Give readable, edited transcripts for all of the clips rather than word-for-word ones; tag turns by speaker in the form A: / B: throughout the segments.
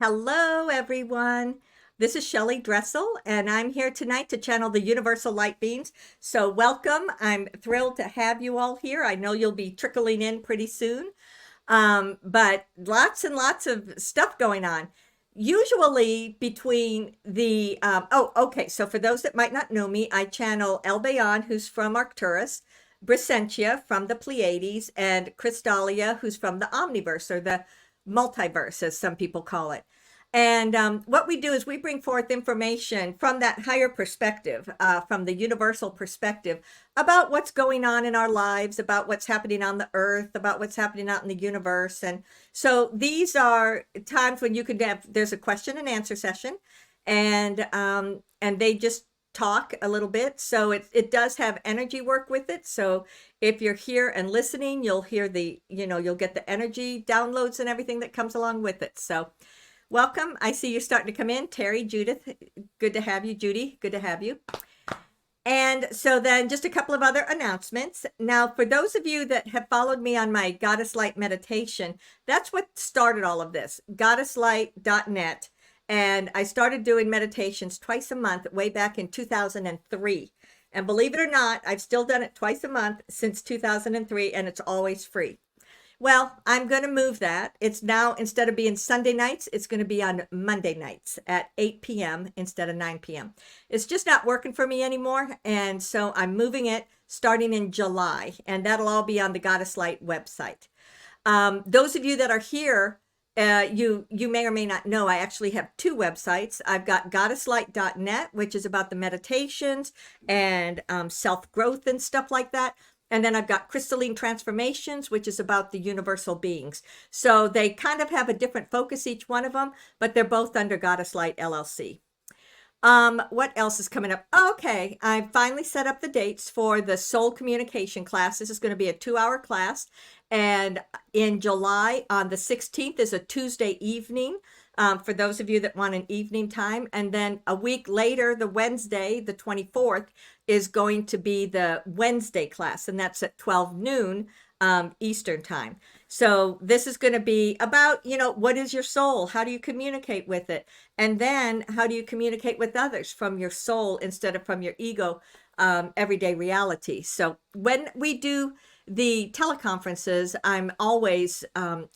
A: Hello, everyone. This is Shelley Dressel, and I'm here tonight to channel the Universal Light Beings. So welcome. I'm thrilled to have you all here. I know you'll be trickling in pretty soon, but lots and lots of stuff going on. Usually between the, okay. So for those that might not know me, I channel Albayon, who's from Arcturus, Brysentia from the Pleiades, and Crystalia, who's from the Omniverse, or the multiverse, as some people call it. And what we do is we bring forth information from that higher perspective, from the universal perspective, about what's going on in our lives, about what's happening on the earth, about what's happening out in the universe. And so these are times when you could have, there's a question and answer session, and they just talk a little bit. So it does have energy work with it. So if you're here and listening, you'll hear you'll get the energy downloads and everything that comes along with it. So welcome. I see you starting to come in. Terry, Judith, good to have you. Judy, good to have you. And so then just a couple of other announcements. Now, for those of you that have followed me on my Goddess Light meditation, that's what started all of this, goddesslight.net. And I started doing meditations twice a month way back in 2003. And believe it or not, I've still done it twice a month since 2003, and it's always free. Well, I'm going to move that. It's now, instead of being Sunday nights, it's going to be on Monday nights at 8 p.m. instead of 9 p.m. It's just not working for me anymore. And so I'm moving it starting in July, and that'll all be on the Goddess Light website. Those of you that are here, you may or may not know, I actually have two websites. I've got goddesslight.net, which is about the meditations and self-growth and stuff like that. And then I've got Crystalline Transformations, which is about the universal beings. So they kind of have a different focus, each one of them, but they're both under Goddess Light LLC. What else is coming up? Okay, I finally set up the dates for the soul communication class. This is going to be a 2-hour class. And in July, on the 16th, is a Tuesday evening, for those of you that want an evening time. And then a week later, the Wednesday, the 24th, is going to be the Wednesday class, and that's at 12 noon Eastern time. So this is going to be about, what is your soul? How do you communicate with it? And then how do you communicate with others from your soul instead of from your ego, everyday reality? So when we do the teleconferences, I'm always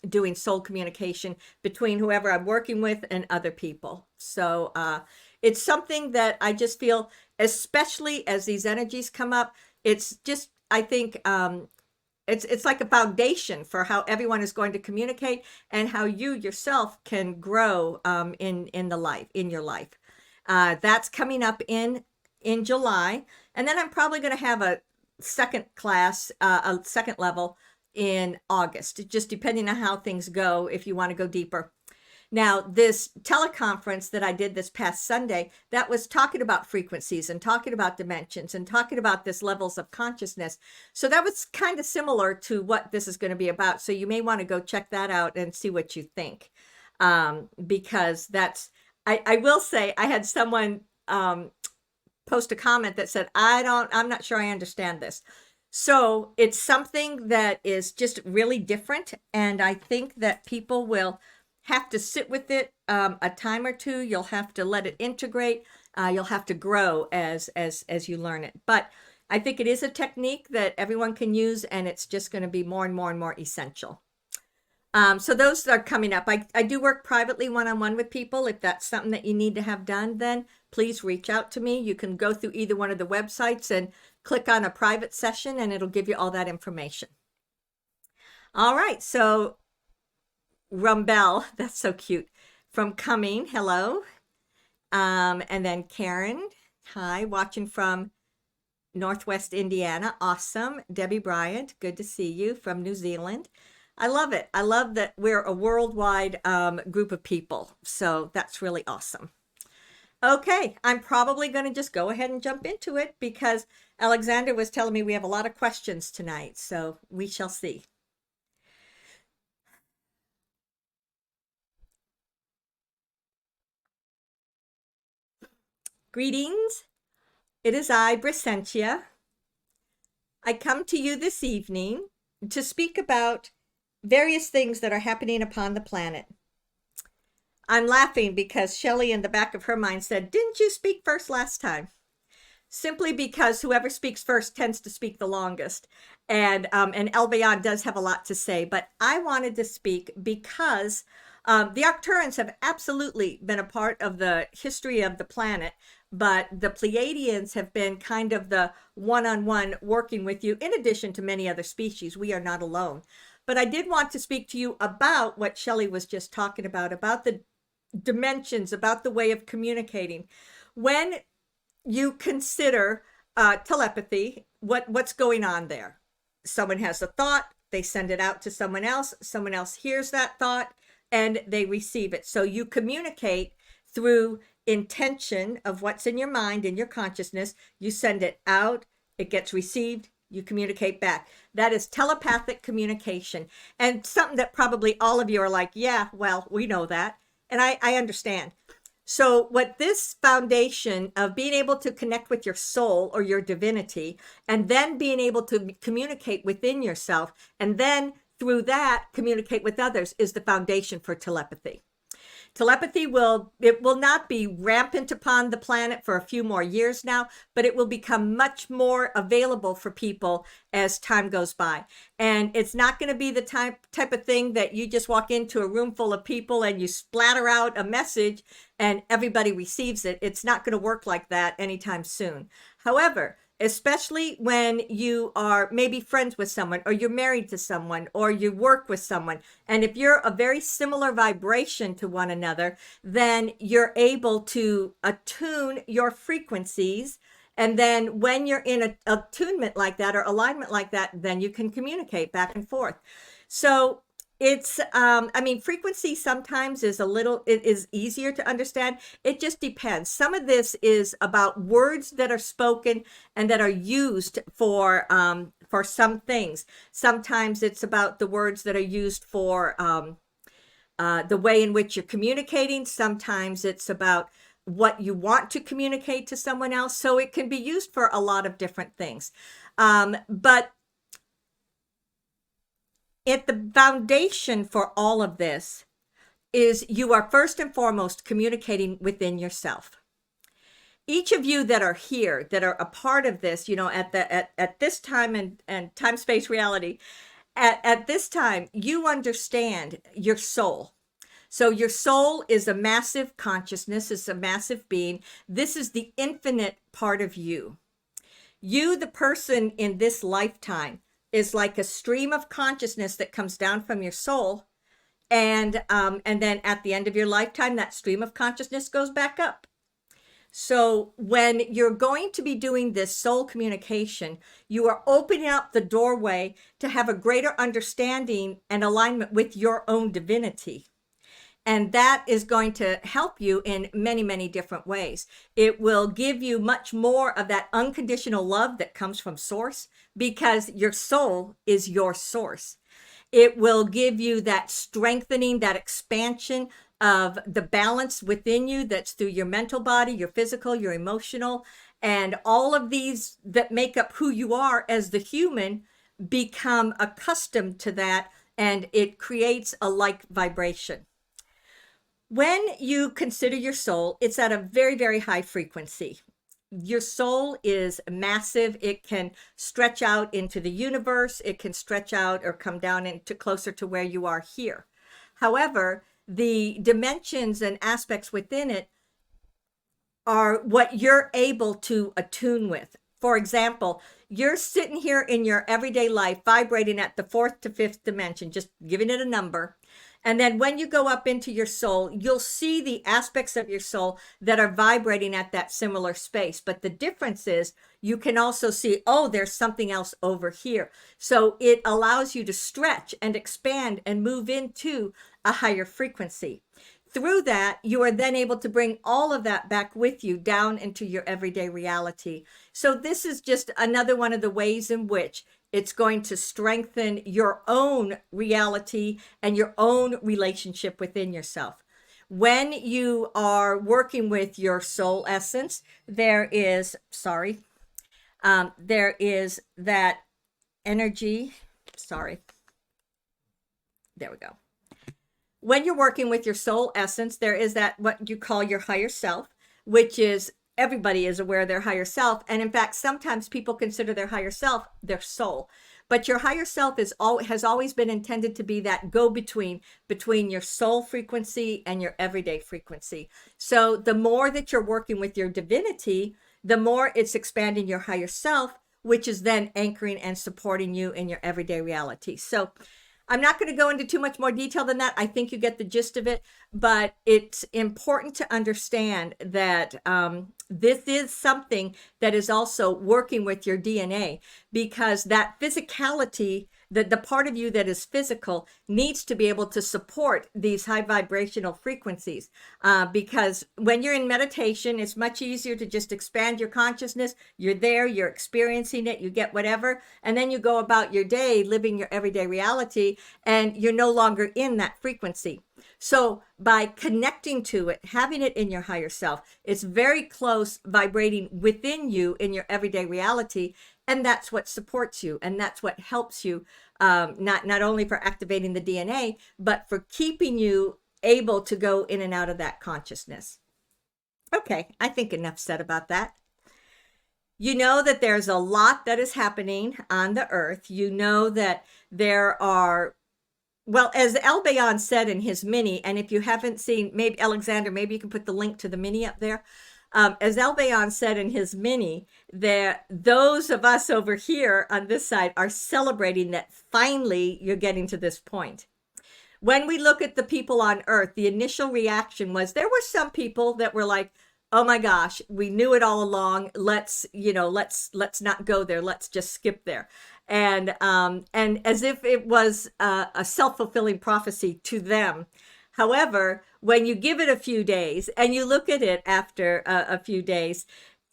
A: doing soul communication between whoever I'm working with and other people. So it's something that I just feel, especially as these energies come up, it's just, I think, it's like a foundation for how everyone is going to communicate and how you yourself can grow in your life. That's coming up in July, and then I'm probably going to have a second class, a second level in August, just depending on how things go, if you want to go deeper. Now, this teleconference that I did this past Sunday, that was talking about frequencies and talking about dimensions and talking about this levels of consciousness. So that was kind of similar to what this is going to be about. So you may want to go check that out and see what you think. Because I will say, I had someone post a comment that said, I'm not sure I understand this. So it's something that is just really different. And I think that people will have to sit with it a time or two. You'll have to let it integrate. You'll have to grow as you learn it. But I think it is a technique that everyone can use, and it's just going to be more and more and more essential. So those are coming up. I do work privately one-on-one with people. If that's something that you need to have done, then please reach out to me. You can go through either one of the websites and click on a private session, and it'll give you all that information. All right, so Rumbell, that's so cute, from Cumming, hello. And then Karen, hi, watching from Northwest Indiana, awesome. Debbie Bryant, good to see you, from New Zealand. I love it. I love that we're a worldwide group of people, so that's really awesome. Okay, I'm probably going to just go ahead and jump into it because Alexander was telling me we have a lot of questions tonight, so we shall see. Greetings. It is I, Brysentia. I come to you this evening to speak about various things that are happening upon the planet. I'm laughing because Shelley in the back of her mind said, didn't you speak first last time? Simply because whoever speaks first tends to speak the longest. And Albayon does have a lot to say, but I wanted to speak because the Arcturians have absolutely been a part of the history of the planet, but the Pleiadians have been kind of the one-on-one working with you, in addition to many other species. We are not alone. But I did want to speak to you about what Shelley was just talking about the dimensions, about the way of communicating. When you consider telepathy, what's going on there? Someone has a thought, they send it out to someone else hears that thought, and they receive it. So you communicate through intention of what's in your mind, in your consciousness. You send it out, it gets received, you communicate back. That is telepathic communication, and something that probably all of you are like, yeah, well, we know that. And I understand. So what this foundation of being able to connect with your soul or your divinity, and then being able to communicate within yourself, and then through that communicate with others, is the foundation for telepathy. Telepathy will not be rampant upon the planet for a few more years now, but it will become much more available for people as time goes by. And it's not going to be the type of thing that you just walk into a room full of people and you splatter out a message and everybody receives it. It's not going to work like that anytime soon. However, especially when you are maybe friends with someone, or you're married to someone, or you work with someone, and if you're a very similar vibration to one another, then you're able to attune your frequencies. And then when you're in a attunement like that, or alignment like that, then you can communicate back and forth. So it's, frequency sometimes is it is easier to understand. It just depends. Some of this is about words that are spoken and that are used for some things. Sometimes it's about the words that are used for the way in which you're communicating. Sometimes it's about what you want to communicate to someone else. So it can be used for a lot of different things. But the foundation for all of this is you are first and foremost communicating within yourself. Each of you that are here, that are a part of this, at this time and time, space, reality, at this time, you understand your soul. So your soul is a massive consciousness, it's a massive being. This is the infinite part of you. You, the person in this lifetime, is like a stream of consciousness that comes down from your soul. And then at the end of your lifetime, that stream of consciousness goes back up. So when you're going to be doing this soul communication, you are opening up the doorway to have a greater understanding and alignment with your own divinity. And that is going to help you in many, many different ways. It will give you much more of that unconditional love that comes from source, because your soul is your source. It will give you that strengthening, that expansion of the balance within you that's through your mental body, your physical, your emotional, and all of these that make up who you are as the human become accustomed to that, and it creates a like vibration. When you consider your soul, it's at a very, very high frequency. Your soul is massive. It can stretch out into the universe. It can stretch out or come down into closer to where you are here. However, the dimensions and aspects within it are what you're able to attune with. For example, you're sitting here in your everyday life vibrating at the 4th to 5th dimension, just giving it a number. And then when you go up into your soul, you'll see the aspects of your soul that are vibrating at that similar space. But the difference is you can also see, oh, there's something else over here. So it allows you to stretch and expand and move into a higher frequency. Through that, you are then able to bring all of that back with you down into your everyday reality. So this is just another one of the ways in which it's going to strengthen your own reality and your own relationship within yourself. When you are working with your soul essence, there is that energy. There we go. when you're working with your soul essence, there is that what you call your higher self, which is everybody is aware of their higher self. And in fact, sometimes people consider their higher self their soul. But your higher self has always been intended to be that go-between between your soul frequency and your everyday frequency. So the more that you're working with your divinity, the more it's expanding your higher self, which is then anchoring and supporting you in your everyday reality. So I'm not going to go into too much more detail than that. I think you get the gist of it, but it's important to understand that this is something that is also working with your DNA, because that physicality, the part of you that is physical, needs to be able to support these high vibrational frequencies. Because when you're in meditation, it's much easier to just expand your consciousness. You're there, you're experiencing it, you get whatever, and then you go about your day living your everyday reality, and you're no longer in that frequency. So by connecting to it, having it in your higher self, it's very close vibrating within you in your everyday reality. And that's what supports you. And that's what helps you, not only for activating the DNA, but for keeping you able to go in and out of that consciousness. Okay, I think enough said about that. You know that there's a lot that is happening on the earth. You know that there are, well, as Albayon said in his mini, and if you haven't seen, maybe Alexander, maybe you can put the link to the mini up there. As Albayon said in his mini, that those of us over here on this side are celebrating that finally you're getting to this point. When we look at the people on earth, the initial reaction was there were some people that were like, oh my gosh, we knew it all along. Let's not go there. Let's just skip there. And as if it was a self-fulfilling prophecy to them. However, when you give it a few days and you look at it after a few days,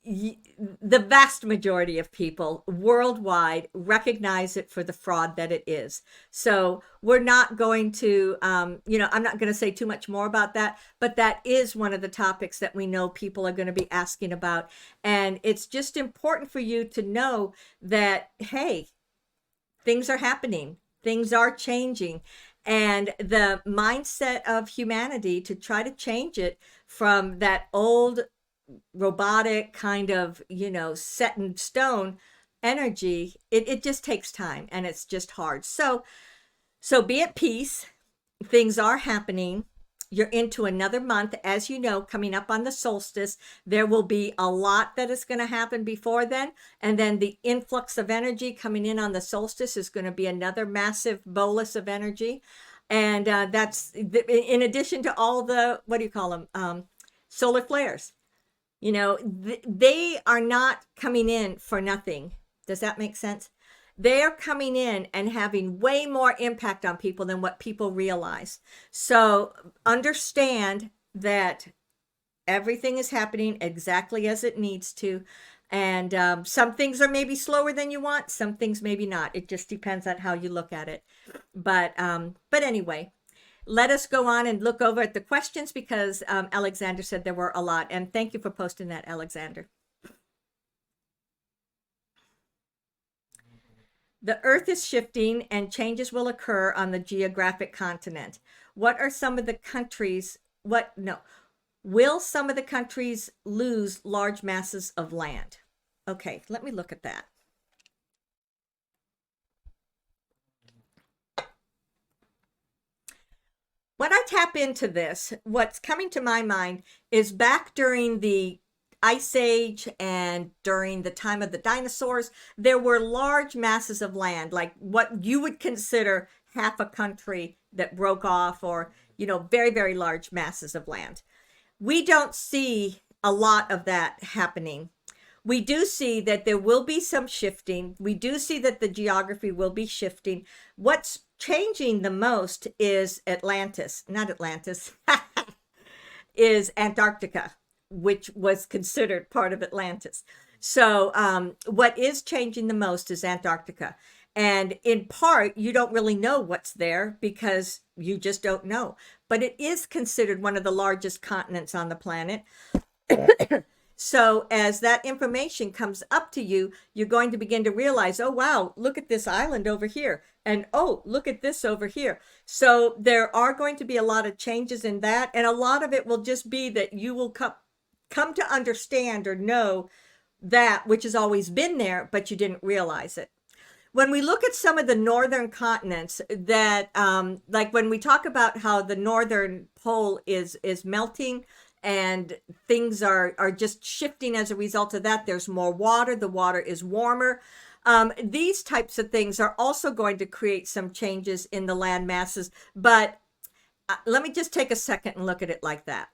A: the vast majority of people worldwide recognize it for the fraud that it is. So we're not going to, I'm not going to say too much more about that, but that is one of the topics that we know people are going to be asking about. And it's just important for you to know that, hey, things are happening, things are changing. And the mindset of humanity to try to change it from that old robotic kind of, set in stone energy, it just takes time, and it's just hard. So be at peace. Things are happening. You're into another month, as you know, coming up on the solstice. There will be a lot that is going to happen before then. And then the influx of energy coming in on the solstice is going to be another massive bolus of energy. And that's in addition to all the, what do you call them? Solar flares. They are not coming in for nothing. Does that make sense? They are coming in and having way more impact on people than what people realize. So understand that everything is happening exactly as it needs to. And some things are maybe slower than you want. Some things maybe not. It just depends on how you look at it. But anyway, let us go on and look over at the questions, because Alexander said there were a lot. And thank you for posting that, Alexander. The earth is shifting and changes will occur on the geographic continent. What are some of the countries? Will some of the countries lose large masses of land? Okay, let me look at that. When I tap into this, what's coming to my mind is back during the Ice Age and during the time of the dinosaurs, there were large masses of land, like what you would consider half a country that broke off, or, very, very large masses of land. We don't see a lot of that happening. We do see that there will be some shifting. We do see that the geography will be shifting. What's changing the most is is Antarctica, which was considered part of Atlantis. So what is changing the most is Antarctica. And in part, you don't really know what's there because you just don't know. But it is considered one of the largest continents on the planet. So as that information comes up to you, you're going to begin to realize, oh, wow, look at this island over here. And oh, look at this over here. So there are going to be a lot of changes in that. And a lot of it will just be that you will come to understand or know that which has always been there, but you didn't realize it. When we look at some of the northern continents that, like when we talk about how the northern pole is melting and things are just shifting as a result of that, there's more water, the water is warmer. These types of things are also going to create some changes in the land masses, but let me just take a second and look at it like that.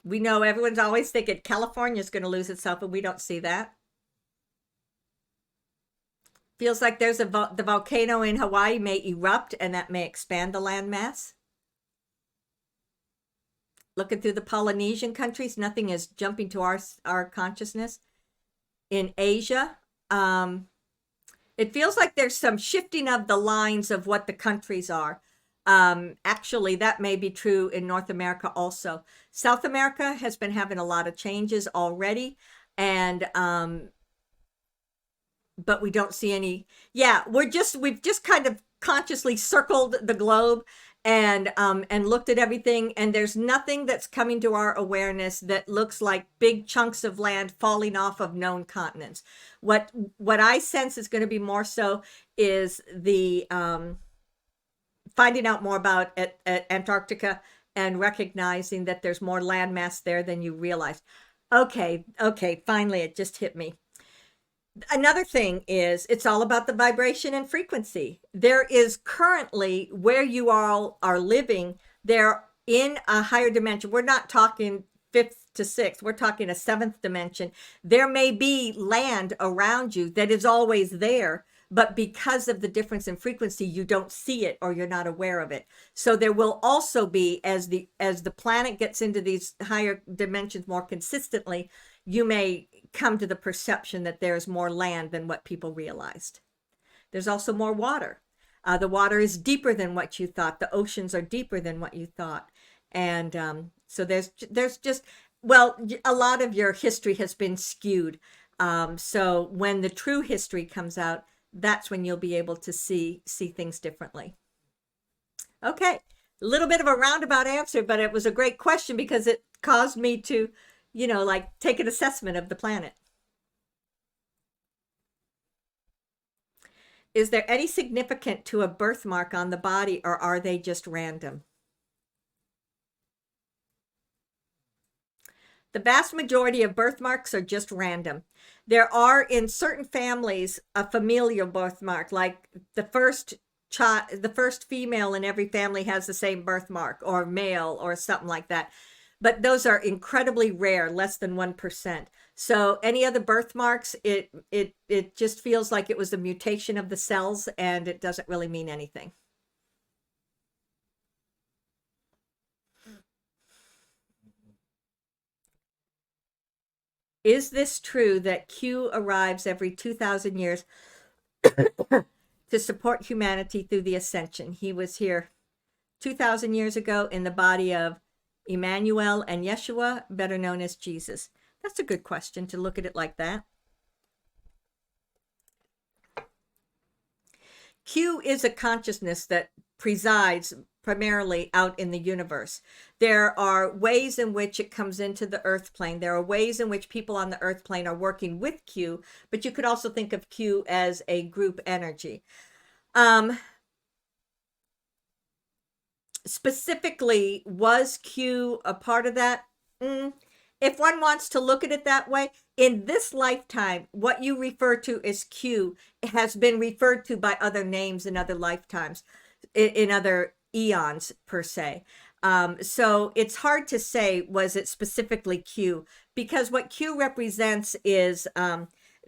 A: We know everyone's always thinking California is going to lose itself, and we don't see that. Feels like there's the volcano in Hawaii may erupt, and that may expand the landmass. Looking through the Polynesian countries, nothing is jumping to our consciousness. In Asia, it feels like there's some shifting of the lines of what the countries are. Actually, that may be true in North America also. South America has been having a lot of changes already, and but we don't see any. Yeah, we've just kind of consciously circled the globe and looked at everything, and there's nothing that's coming to our awareness that looks like big chunks of land falling off of known continents. What I sense is going to be more so is the finding out more about at Antarctica and recognizing that there's more landmass there than you realized. Okay, finally it just hit me. Another thing is it's all about the vibration and frequency. There is currently where you all are living, they're in a higher dimension. We're not talking fifth to sixth, we're talking a seventh dimension. There may be land around you that is always there, but because of the difference in frequency, you don't see it or you're not aware of it. So there will also be, as the planet gets into these higher dimensions more consistently, you may come to the perception that there's more land than what people realized. There's also more water. The water is deeper than what you thought. The oceans are deeper than what you thought. And so there's just, well, a lot of your history has been skewed. So when the true history comes out, that's when you'll be able to see things differently. Okay, a little bit of a roundabout answer, but it was a great question because it caused me to, like take an assessment of the planet. Is there any significance to a birthmark on the body, or are they just random? The vast majority of birthmarks are just random. There are in certain families a familial birthmark, like the first female in every family has the same birthmark, or male, or something like that. But those are incredibly rare, less than 1%. So any other birthmarks, it just feels like it was a mutation of the cells, and it doesn't really mean anything. Is this true that Q arrives every 2,000 years to support humanity through the ascension? He was here 2,000 years ago in the body of Immanuel and Yeshua, better known as Jesus. That's a good question to look at it like that. Q is a consciousness that presides primarily out in the universe. There are ways in which it comes into the earth plane. There are ways in which people on the earth plane are working with Q, but you could also think of Q as a group energy. Specifically, was Q a part of that? If one wants to look at it that way, in this lifetime, what you refer to as Q has been referred to by other names in other lifetimes, in other eons per se. So it's hard to say, was it specifically Q? Because what Q represents is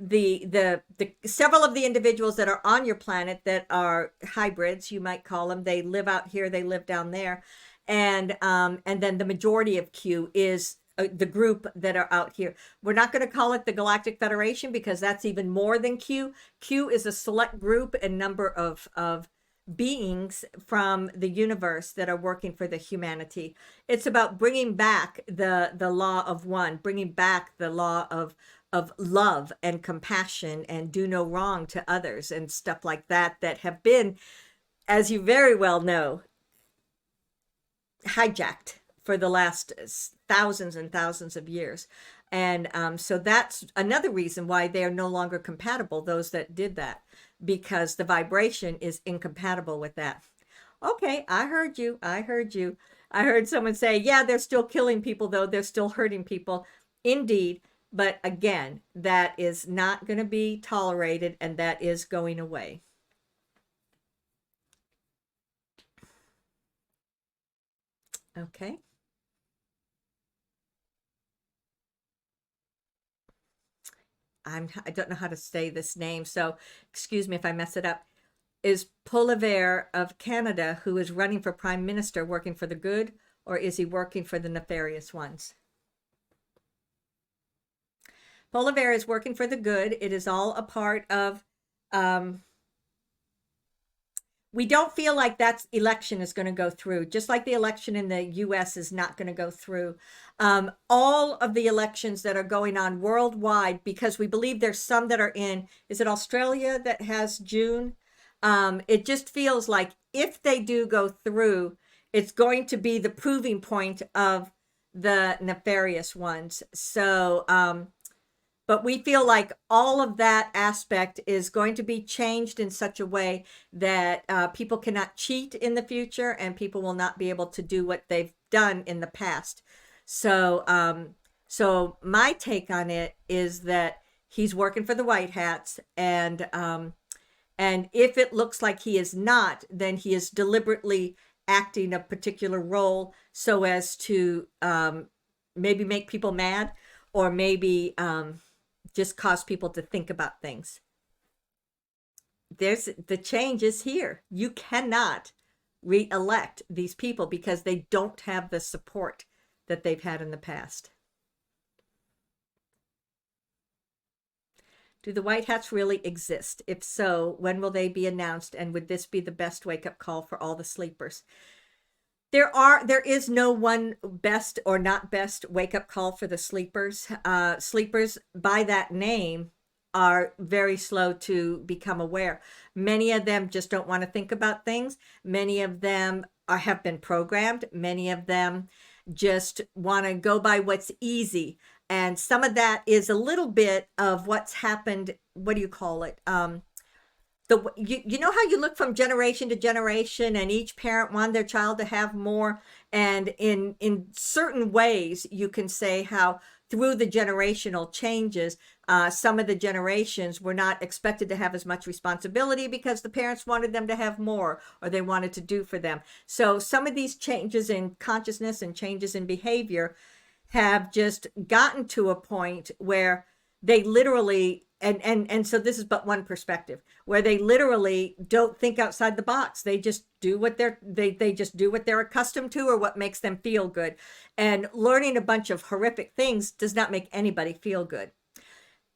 A: the several of the individuals that are on your planet that are hybrids, you might call them. They live out here, they live down there, and then the majority of Q is the group that are out here. We're not going to call it the Galactic Federation because that's even more than Q. Q is a select group and number of beings from the universe that are working for the humanity. It's about bringing back the law of one, bringing back the law of love and compassion and do no wrong to others and stuff like that have been, as you very well know, hijacked for the last thousands and thousands of years. And so that's another reason why they are no longer compatible, those that did that, because the vibration is incompatible with that. Okay, I heard you. I heard you. I heard someone say, yeah, they're still killing people, though. They're still hurting people. Indeed. But again, that is not going to be tolerated, and that is going away. Okay. I don't know how to say this name, so excuse me if I mess it up. Is Poilievre of Canada, who is running for prime minister, working for the good, or is he working for the nefarious ones? Poilievre is working for the good. It is all a part of we don't feel like that election is going to go through, just like the election in the US is not going to go through. All of the elections that are going on worldwide, because we believe there's some that are in, is it Australia that has June? It just feels like if they do go through, it's going to be the proving point of the nefarious ones. So, but we feel like all of that aspect is going to be changed in such a way that people cannot cheat in the future, and people will not be able to do what they've done in the past. So, so my take on it is that he's working for the White Hats, and if it looks like he is not, then he is deliberately acting a particular role so as to maybe make people mad, or maybe just cause people to think about things. The change is here. You cannot re-elect these people because they don't have the support that they've had in the past. Do the White Hats really exist? If so, when will they be announced? And would this be the best wake-up call for all the sleepers? There is no one best or not best wake-up call for the sleepers. Sleepers by that name are very slow to become aware. Many of them just don't want to think about things. Many of them have been programmed. Many of them just want to go by what's easy. And some of that is a little bit of what's happened. What do you call it? You know how you look from generation to generation, and each parent wanted their child to have more, and in certain ways you can say how through the generational changes, some of the generations were not expected to have as much responsibility because the parents wanted them to have more, or they wanted to do for them. So some of these changes in consciousness and changes in behavior have just gotten to a point where they literally, and so this is but one perspective, where they literally don't think outside the box. They just do what they just do what they're accustomed to, or what makes them feel good. And learning a bunch of horrific things does not make anybody feel good.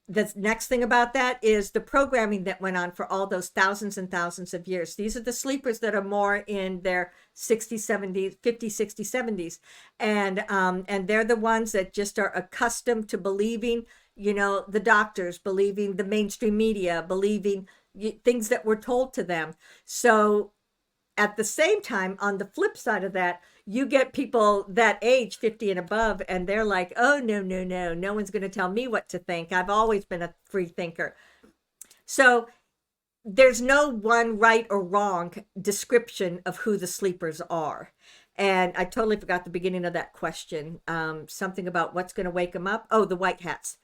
A: The next thing about that is the programming that went on for all those thousands and thousands of years. These are the sleepers that are more in their 60s, 70s, 50s, 60s, 70s. And they're the ones that just are accustomed to believing, you know, the doctors, believing the mainstream media, believing things that were told to them. So at the same time, on the flip side of that, you get people that age 50 and above, and they're like, oh, no one's going to tell me what to think. I've always been a free thinker. So there's no one right or wrong description of who the sleepers are. And I totally forgot the beginning of that question. Something about what's going to wake them up. Oh, the White Hats.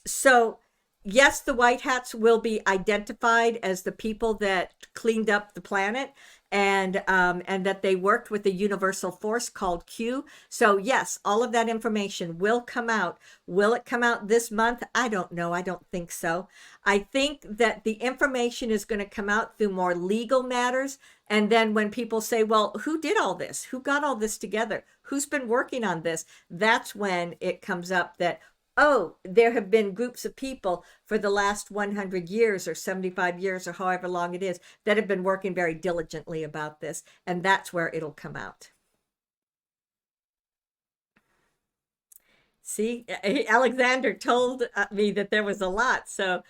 A: So yes, the White Hats will be identified as the people that cleaned up the planet, and that they worked with the universal force called Q. So yes, all of that information will come out. Will it come out this month? I don't know. I don't think so. I think that the information is going to come out through more legal matters. And then when people say, well, who did all this? Who got all this together? Who's been working on this? That's when it comes up that, oh, there have been groups of people for the last 100 years or 75 years or however long it is that have been working very diligently about this, and that's where it'll come out. See, Alexander told me that there was a lot, so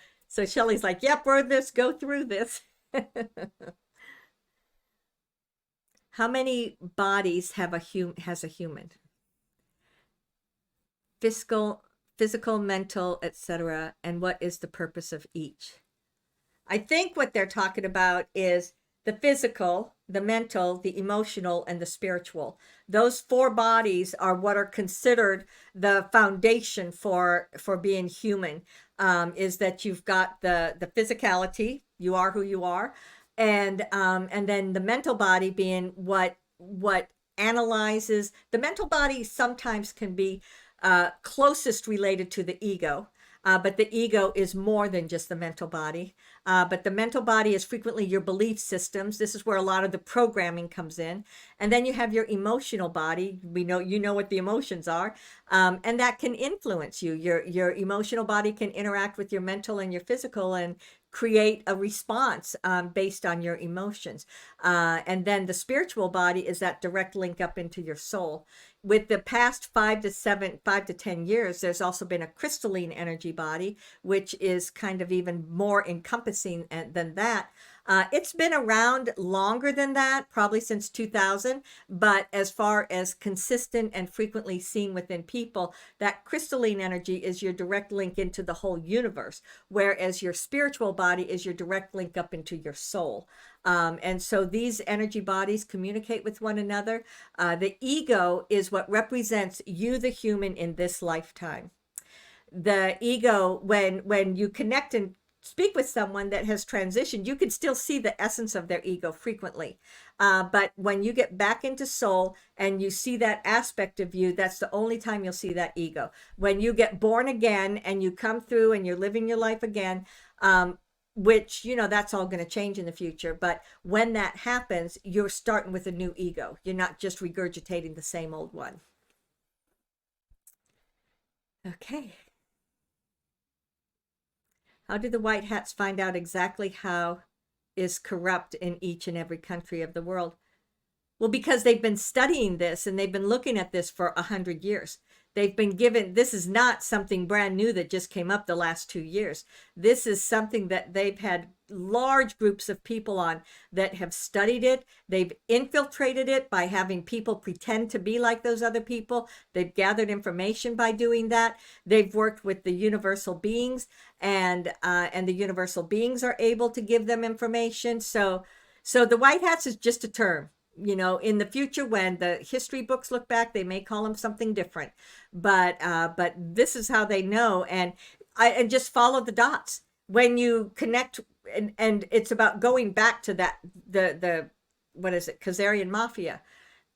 A: Shelley's like, yep, we're this, go through this. How many bodies has a human? Physical, mental, etc. And what is the purpose of each? I think what they're talking about is the physical, the mental, the emotional, and the spiritual. Those four bodies are what are considered the foundation for being human. Is that you've got the physicality, you are who you are, and then the mental body being what analyzes. The mental body sometimes can be closest related to the ego. But the ego is more than just the mental body. But the mental body is frequently your belief systems. This is where a lot of the programming comes in. And then you have your emotional body. You know what the emotions are. And that can influence you. Your emotional body can interact with your mental and your physical and create a response based on your emotions. And then the spiritual body is that direct link up into your soul. With the past 5 to 10 years, there's also been a crystalline energy body, which is kind of even more encompassing than that. It's been around longer than that, probably since 2000, but as far as consistent and frequently seen within people, that crystalline energy is your direct link into the whole universe, whereas your spiritual body is your direct link up into your soul. And so these energy bodies communicate with one another. The ego is what represents you, the human, in this lifetime. The ego, when you connect and speak with someone that has transitioned, you can still see the essence of their ego frequently. But when you get back into soul and you see that aspect of you, that's the only time you'll see that ego. When you get born again and you come through and you're living your life again, which, that's all going to change in the future. But when that happens, you're starting with a new ego. You're not just regurgitating the same old one. Okay. How do the white hats find out exactly how is corrupt in each and every country of the world? Well, because they've been studying this and they've been looking at this for 100 years. They've been given, this is not something brand new that just came up the last 2 years. This is something that they've had large groups of people on that have studied it. They've infiltrated it by having people pretend to be like those other people. They've gathered information by doing that. They've worked with the universal beings, and the universal beings are able to give them information. So the white hats is just a term. In the future, when the history books look back, they may call them something different, but this is how they know. And just follow the dots when you connect, and it's about going back to that, the what is it, Khazarian mafia.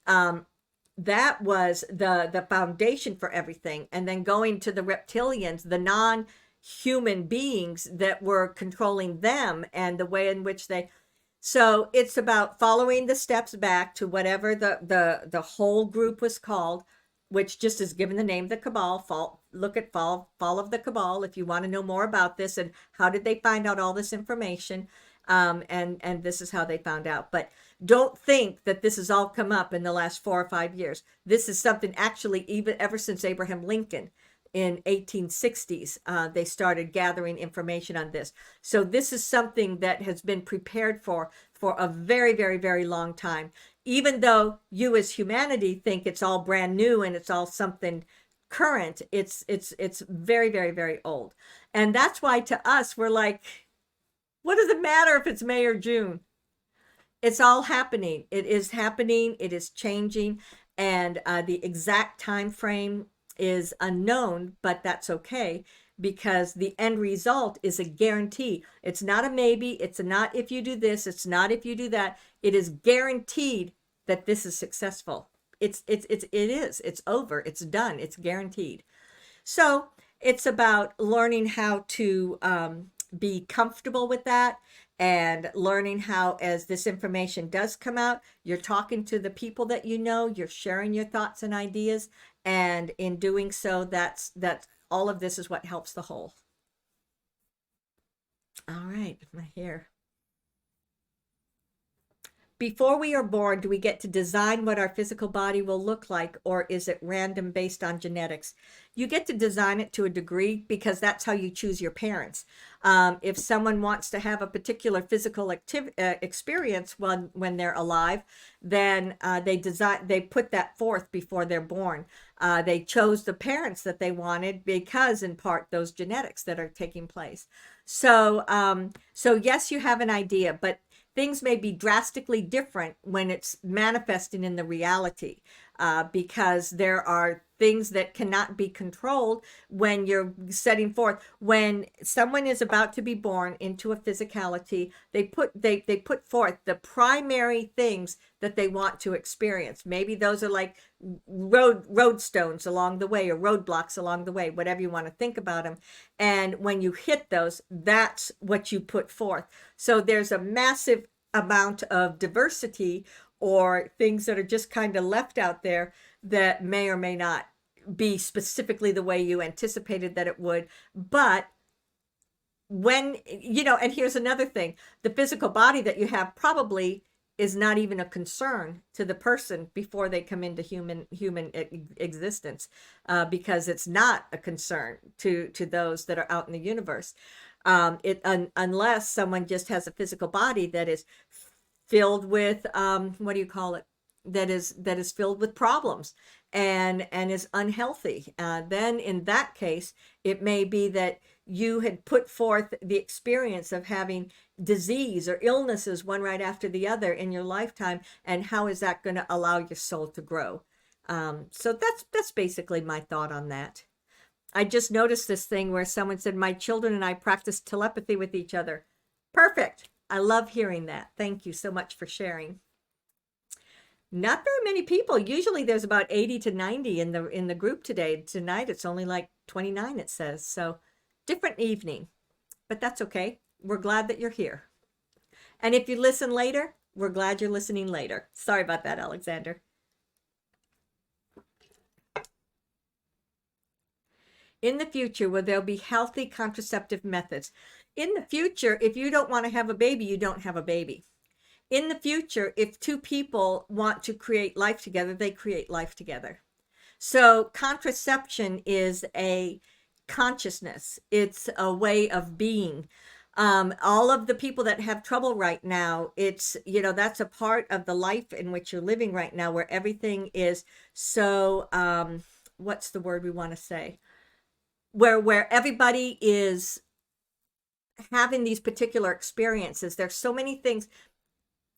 A: That was the foundation for everything. And then going to the reptilians, the non-human beings that were controlling them, and the way in which they. So it's about following the steps back to whatever the whole group was called, which just is given the name of the Cabal. Look at Fall of the Cabal if you want to know more about this and how did they find out all this information. And this is how they found out. But don't think that this has all come up in the last 4 or 5 years. This is something actually even ever since Abraham Lincoln. In 1860s, they started gathering information on this. So this is something that has been prepared for a very, very, very long time. Even though you as humanity think it's all brand new and it's all something current, it's very, very, very old. And that's why to us, we're like, what does it matter if it's May or June? It's all happening. It is happening. It is changing. And the exact time frame is unknown, but that's okay, because the end result is a guarantee. It's not a maybe. It's not if you do this. It's not if you do that. It is guaranteed that this is successful. It is. It's over. It's done. It's guaranteed. So it's about learning how to be comfortable with that, and learning how, as this information does come out, you're talking to the people that you're sharing your thoughts and ideas. And in doing so, that's all of this is what helps the whole. All right, my hair. Before we are born, do we get to design what our physical body will look like, or is it random based on genetics? You get to design it to a degree because that's how you choose your parents. If someone wants to have a particular physical experience when they're alive, then they put that forth before they're born. They chose the parents that they wanted because, in part, those genetics that are taking place. So yes, you have an idea, but things may be drastically different when it's manifesting in the reality, because there are things that cannot be controlled when you're setting forth. When someone is about to be born into a physicality, they put forth the primary things that they want to experience. Maybe those are like road stones along the way, or roadblocks along the way, whatever you want to think about them. And when you hit those, that's what you put forth. So there's a massive amount of diversity, or things that are just kind of left out there that may or may not be specifically the way you anticipated that it would. But when, and here's another thing, the physical body that you have probably is not even a concern to the person before they come into human existence, because it's not a concern to those that are out in the universe. Unless someone just has a physical body that is filled with what do you call it? That is filled with problems and is unhealthy. Then in that case, it may be that you had put forth the experience of having disease or illnesses one right after the other in your lifetime, and how is that going to allow your soul to grow? So that's basically my thought on that. I just noticed this thing where someone said, my children and I practice telepathy with each other. Perfect. I love hearing that. Thank you so much for sharing. Not very many people. Usually there's about 80 to 90 in the group today. Tonight it's only like 29, it says. So different evening, but that's okay. We're glad that you're here. And if you listen later, we're glad you're listening later. Sorry about that, Alexander. In the future, will there be healthy contraceptive methods? In the future, if you don't want to have a baby, you don't have a baby. In the future, if two people want to create life together, they create life together. So contraception is a consciousness. It's a way of being. All of the people that have trouble right now, it's, that's a part of the life in which you're living right now, where everything is so, what's the word we want to say? Where everybody is having these particular experiences. There's so many things.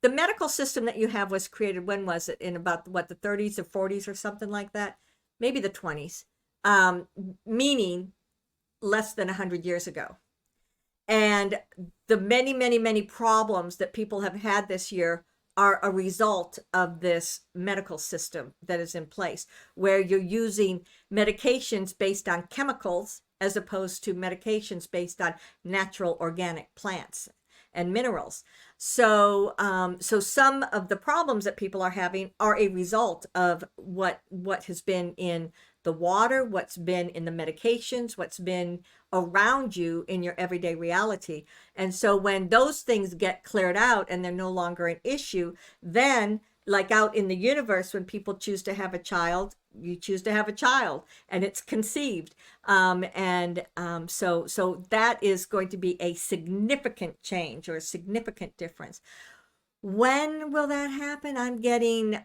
A: The medical system that you have was created, when was it? In about, the 30s or 40s or something like that? Maybe the 20s, meaning less than 100 years ago. And the many, many, many problems that people have had this year are a result of this medical system that is in place, where you're using medications based on chemicals as opposed to medications based on natural organic plants and minerals. So some of the problems that people are having are a result of what has been in the water, what's been in the medications, what's been around you in your everyday reality. And so when those things get cleared out and they're no longer an issue, then, like out in the universe, when people choose to have a child, you choose to have a child and it's conceived. So that is going to be a significant change, or a significant difference. When will that happen? I'm getting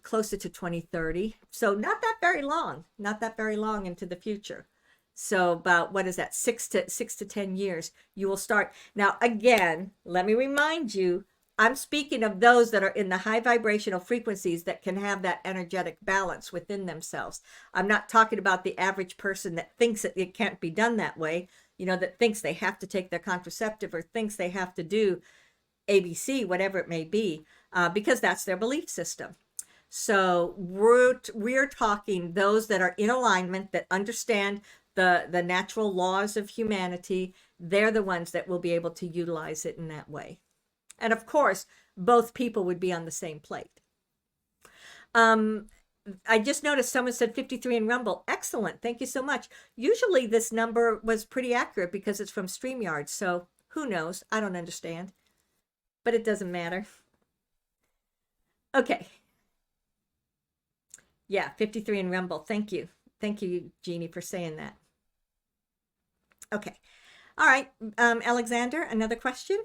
A: closer to 2030. So not that very long into the future. So about, what is that, 6 to 10 years, you will start. Now, again, let me remind you, I'm speaking of those that are in the high vibrational frequencies that can have that energetic balance within themselves. I'm not talking about the average person that thinks that it can't be done that way, that thinks they have to take their contraceptive, or thinks they have to do ABC, whatever it may be, because that's their belief system. So we're talking those that are in alignment, that understand the natural laws of humanity. They're the ones that will be able to utilize it in that way. And of course, both people would be on the same plate. I just noticed someone said 53 in Rumble. Excellent. Thank you so much. Usually this number was pretty accurate because it's from StreamYard. So who knows? I don't understand, but it doesn't matter. Okay. Yeah, 53 in Rumble. Thank you. Thank you, Jeannie, for saying that. Okay. All right. Alexander, another question?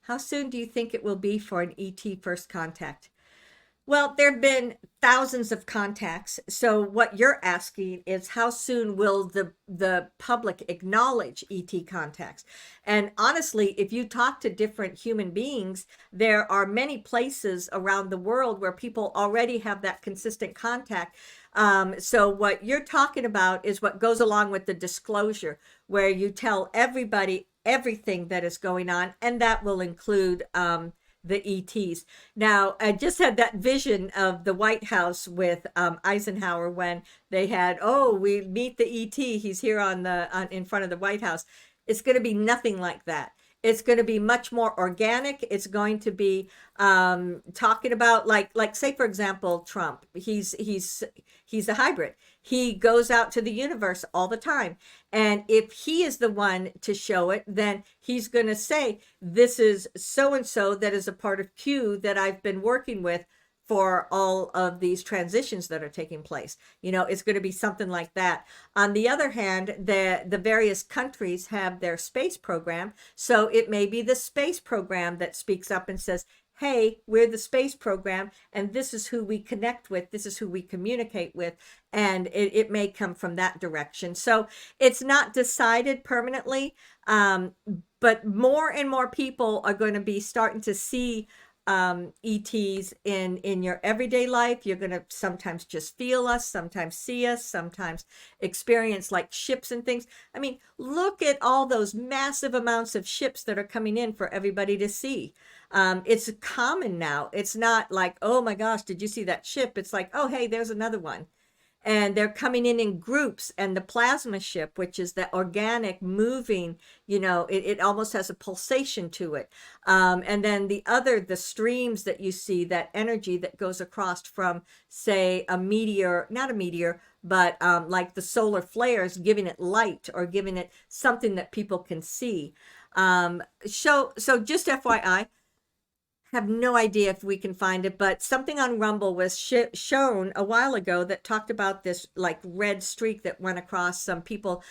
A: How soon do you think it will be for an ET first contact? Well, there have been thousands of contacts. So what you're asking is how soon will the public acknowledge ET contacts? And honestly, if you talk to different human beings, there are many places around the world where people already have that consistent contact. So what you're talking about is what goes along with the disclosure, where you tell everybody everything that is going on, and that will include the ETs. Now, I just had that vision of the White House with Eisenhower when they had, oh, we meet the ET. He's here in front of the White House. It's going to be nothing like that. It's going to be much more organic. It's going to be talking about like say for example Trump. He's a hybrid. He goes out to the universe all the time, and if he is the one to show it, then he's going to say, "This is so and so that is a part of Q that I've been working with for all of these transitions that are taking place." It's going to be something like that. On the other hand, the various countries have their space program. So it may be the space program that speaks up and says, hey, we're the space program, and this is who we connect with. This is who we communicate with. And it may come from that direction. So it's not decided permanently, but more and more people are going to be starting to see ETs in your everyday life. You're going to sometimes just feel us, sometimes see us, sometimes experience like ships and things. I mean, look at all those massive amounts of ships that are coming in for everybody to see. It's common now. It's not like, oh my gosh, did you see that ship? It's like, oh, hey, there's another one. And they're coming in groups, and the plasma ship, which is that organic moving, it almost has a pulsation to it. And then the streams that you see, that energy that goes across from, say, a meteor, not a meteor, but like the solar flares, giving it light or giving it something that people can see. So just FYI, have no idea if we can find it, but something on Rumble was shown a while ago that talked about this like red streak that went across. Some people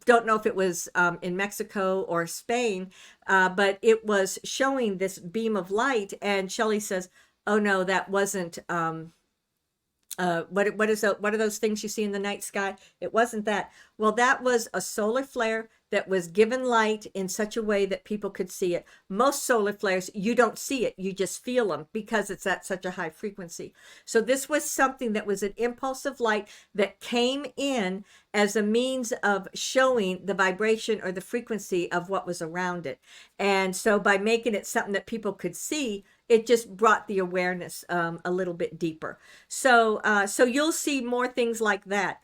A: don't know if it was in Mexico or Spain, but it was showing this beam of light. And Shelley says, oh no, that wasn't what are those things you see in the night sky? It wasn't that. Well, that was a solar flare that was given light in such a way that people could see it. Most solar flares, you don't see it, you just feel them because it's at such a high frequency. So this was something that was an impulse of light that came in as a means of showing the vibration or the frequency of what was around it. And so by making it something that people could see, it just brought the awareness a little bit deeper. So you'll see more things like that.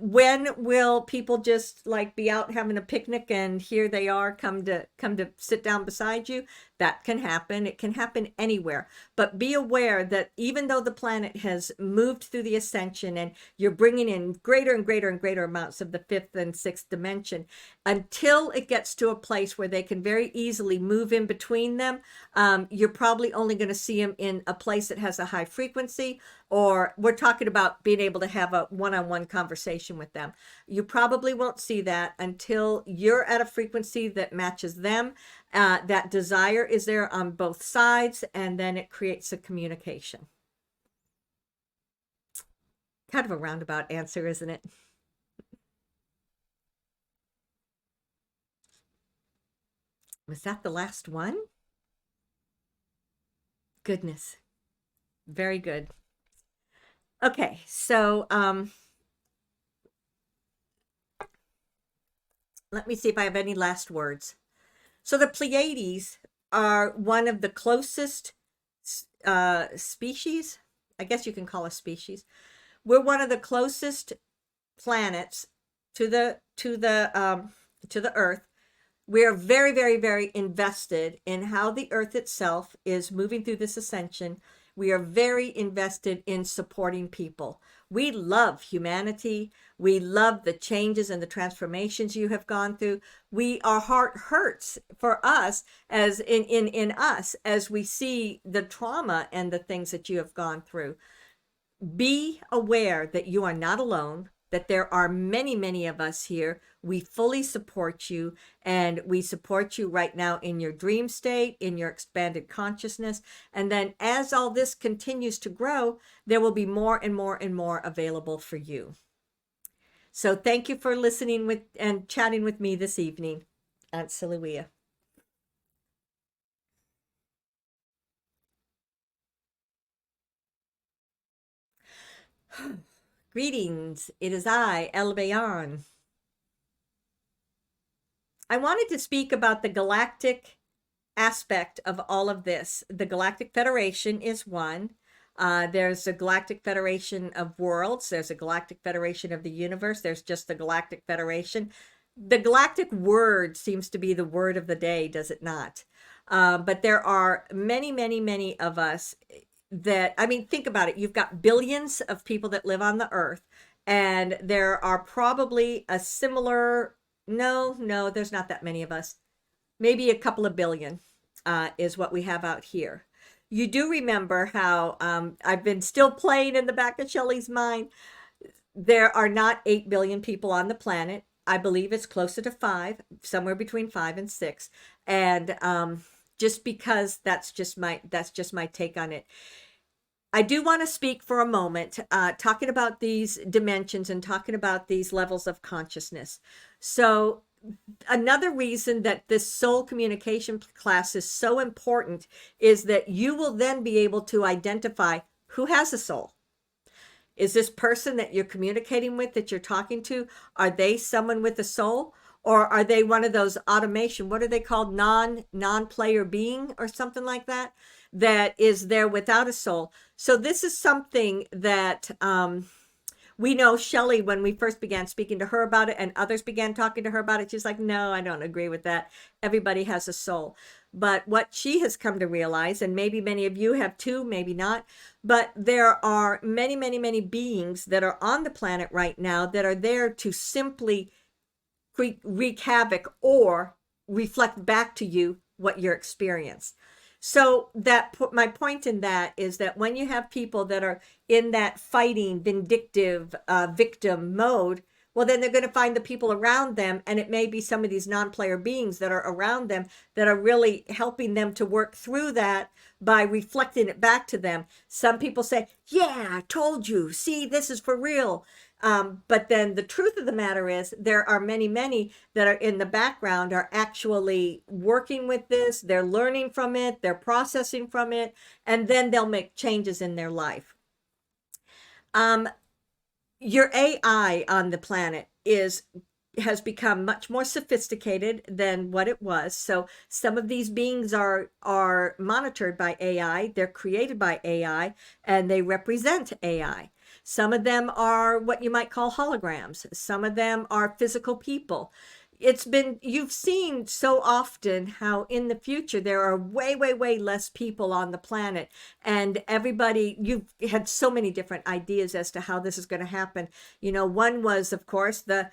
A: When will people just like be out having a picnic and here they are come to sit down beside you? That can happen. It can happen anywhere. But be aware that even though the planet has moved through the ascension and you're bringing in greater and greater and greater amounts of the fifth and sixth dimension, until it gets to a place where they can very easily move in between them, you're probably only going to see them in a place that has a high frequency, or we're talking about being able to have a one-on-one conversation with them. You probably won't see that until you're at a frequency that matches them. That desire is there on both sides, and then it creates a communication. Kind of a roundabout answer, isn't it? Was that the last one? Goodness. Very good. Okay, so let me see if I have any last words. So the Pleiades are one of the closest species. I guess you can call us species. We're one of the closest planets to the Earth. We are very, very, very invested in how the earth itself is moving through this ascension. We are very invested in supporting people. We love humanity. We love the changes and the transformations you have gone through. Our heart hurts for us as in us as we see the trauma and the things that you have gone through. Be aware that you are not alone, that there are many, many of us here. We fully support you, and we support you right now in your dream state, in your expanded consciousness. And then as all this continues to grow, there will be more and more and more available for you. So thank you for listening with and chatting with me this evening. Aunt Siluia. Greetings, it is I, Albayon. I wanted to speak about the galactic aspect of all of this. The Galactic Federation is one. There's a Galactic Federation of Worlds. There's a Galactic Federation of the Universe. There's just the Galactic Federation. The galactic word seems to be the word of the day, does it not? But there are many, many, many of us that, I mean, think about it. You've got billions of people that live on the earth, and there are probably a similar, no, there's not that many of us. Maybe a couple of billion is what we have out here. You do remember how I've been still playing in the back of Shelley's mind. There are not 8 billion people on the planet. I believe it's closer to 5, somewhere between 5 and 6. And just because that's just my take on it. I do want to speak for a moment, talking about these dimensions and talking about these levels of consciousness. So another reason that this soul communication class is so important is that you will then be able to identify who has a soul. Is this person that you're communicating with, that you're talking to, are they someone with a soul? Or are they one of those automation, what are they called, non-player being or something like that, that is there without a soul? So this is something that we know Shelley, when we first began speaking to her about it and others began talking to her about it, she's like, no, I don't agree with that. Everybody has a soul. But what she has come to realize, and maybe many of you have too, maybe not, but there are many, many, many beings that are on the planet right now that are there to simply wreak havoc or reflect back to you what your experience. So that my point in that is that when you have people that are in that fighting, vindictive victim mode, well, then they're going to find the people around them, and it may be some of these non-player beings that are around them that are really helping them to work through that by reflecting it back to them. Some people say, yeah, I told you, see, this is for real. But then the truth of the matter is there are many, many that are in the background are actually working with this. They're learning from it. They're processing from it. And then they'll make changes in their life. Your AI on the planet has become much more sophisticated than what it was. So some of these beings are monitored by AI. They're created by AI, and they represent AI. Some of them are what you might call holograms. Some of them are physical people. You've seen so often how in the future there are way, way, way less people on the planet, and you've had so many different ideas as to how this is going to happen. You know, one was, of course, the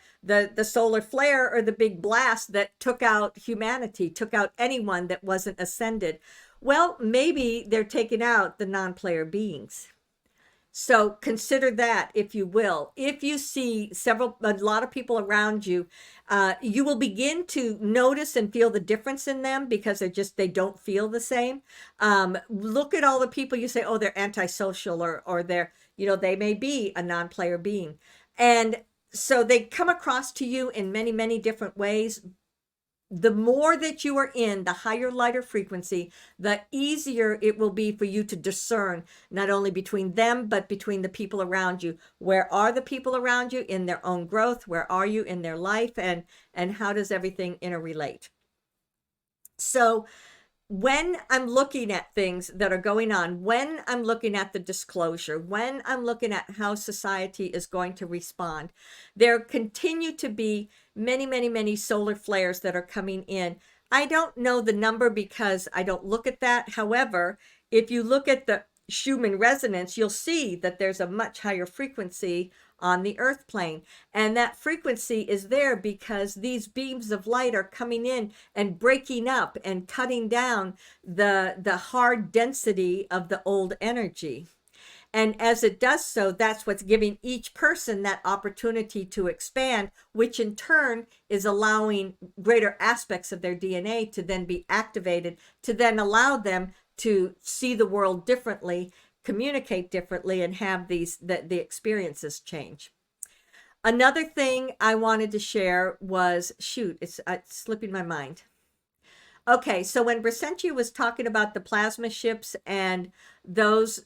A: solar flare or the big blast that took out humanity, took out anyone that wasn't ascended. Well, maybe they're taking out the non-player beings. So consider that, if you will. If you see a lot of people around you, you will begin to notice and feel the difference in them because they don't feel the same. Look at all the people you say, oh, they're antisocial or they may be a non-player being. And so they come across to you in many, many different ways. The more that you are in the higher, lighter frequency, the easier it will be for you to discern not only between them, but between the people around you. Where are the people around you in their own growth? Where are you in their life? And how does everything interrelate? So when I'm looking at things that are going on, when I'm looking at the disclosure, when I'm looking at how society is going to respond, there continue to be many, many, many solar flares that are coming in. I don't know the number because I don't look at that. However, if you look at the Schumann resonance, you'll see that there's a much higher frequency on the earth plane. And that frequency is there because these beams of light are coming in and breaking up and cutting down the hard density of the old energy. And as it does so, that's what's giving each person that opportunity to expand, which in turn is allowing greater aspects of their DNA to then be activated, to then allow them to see the world differently, communicate differently, and have the experiences change. Another thing I wanted to share was, it's slipping my mind. Okay, so when Brysentia was talking about the plasma ships and those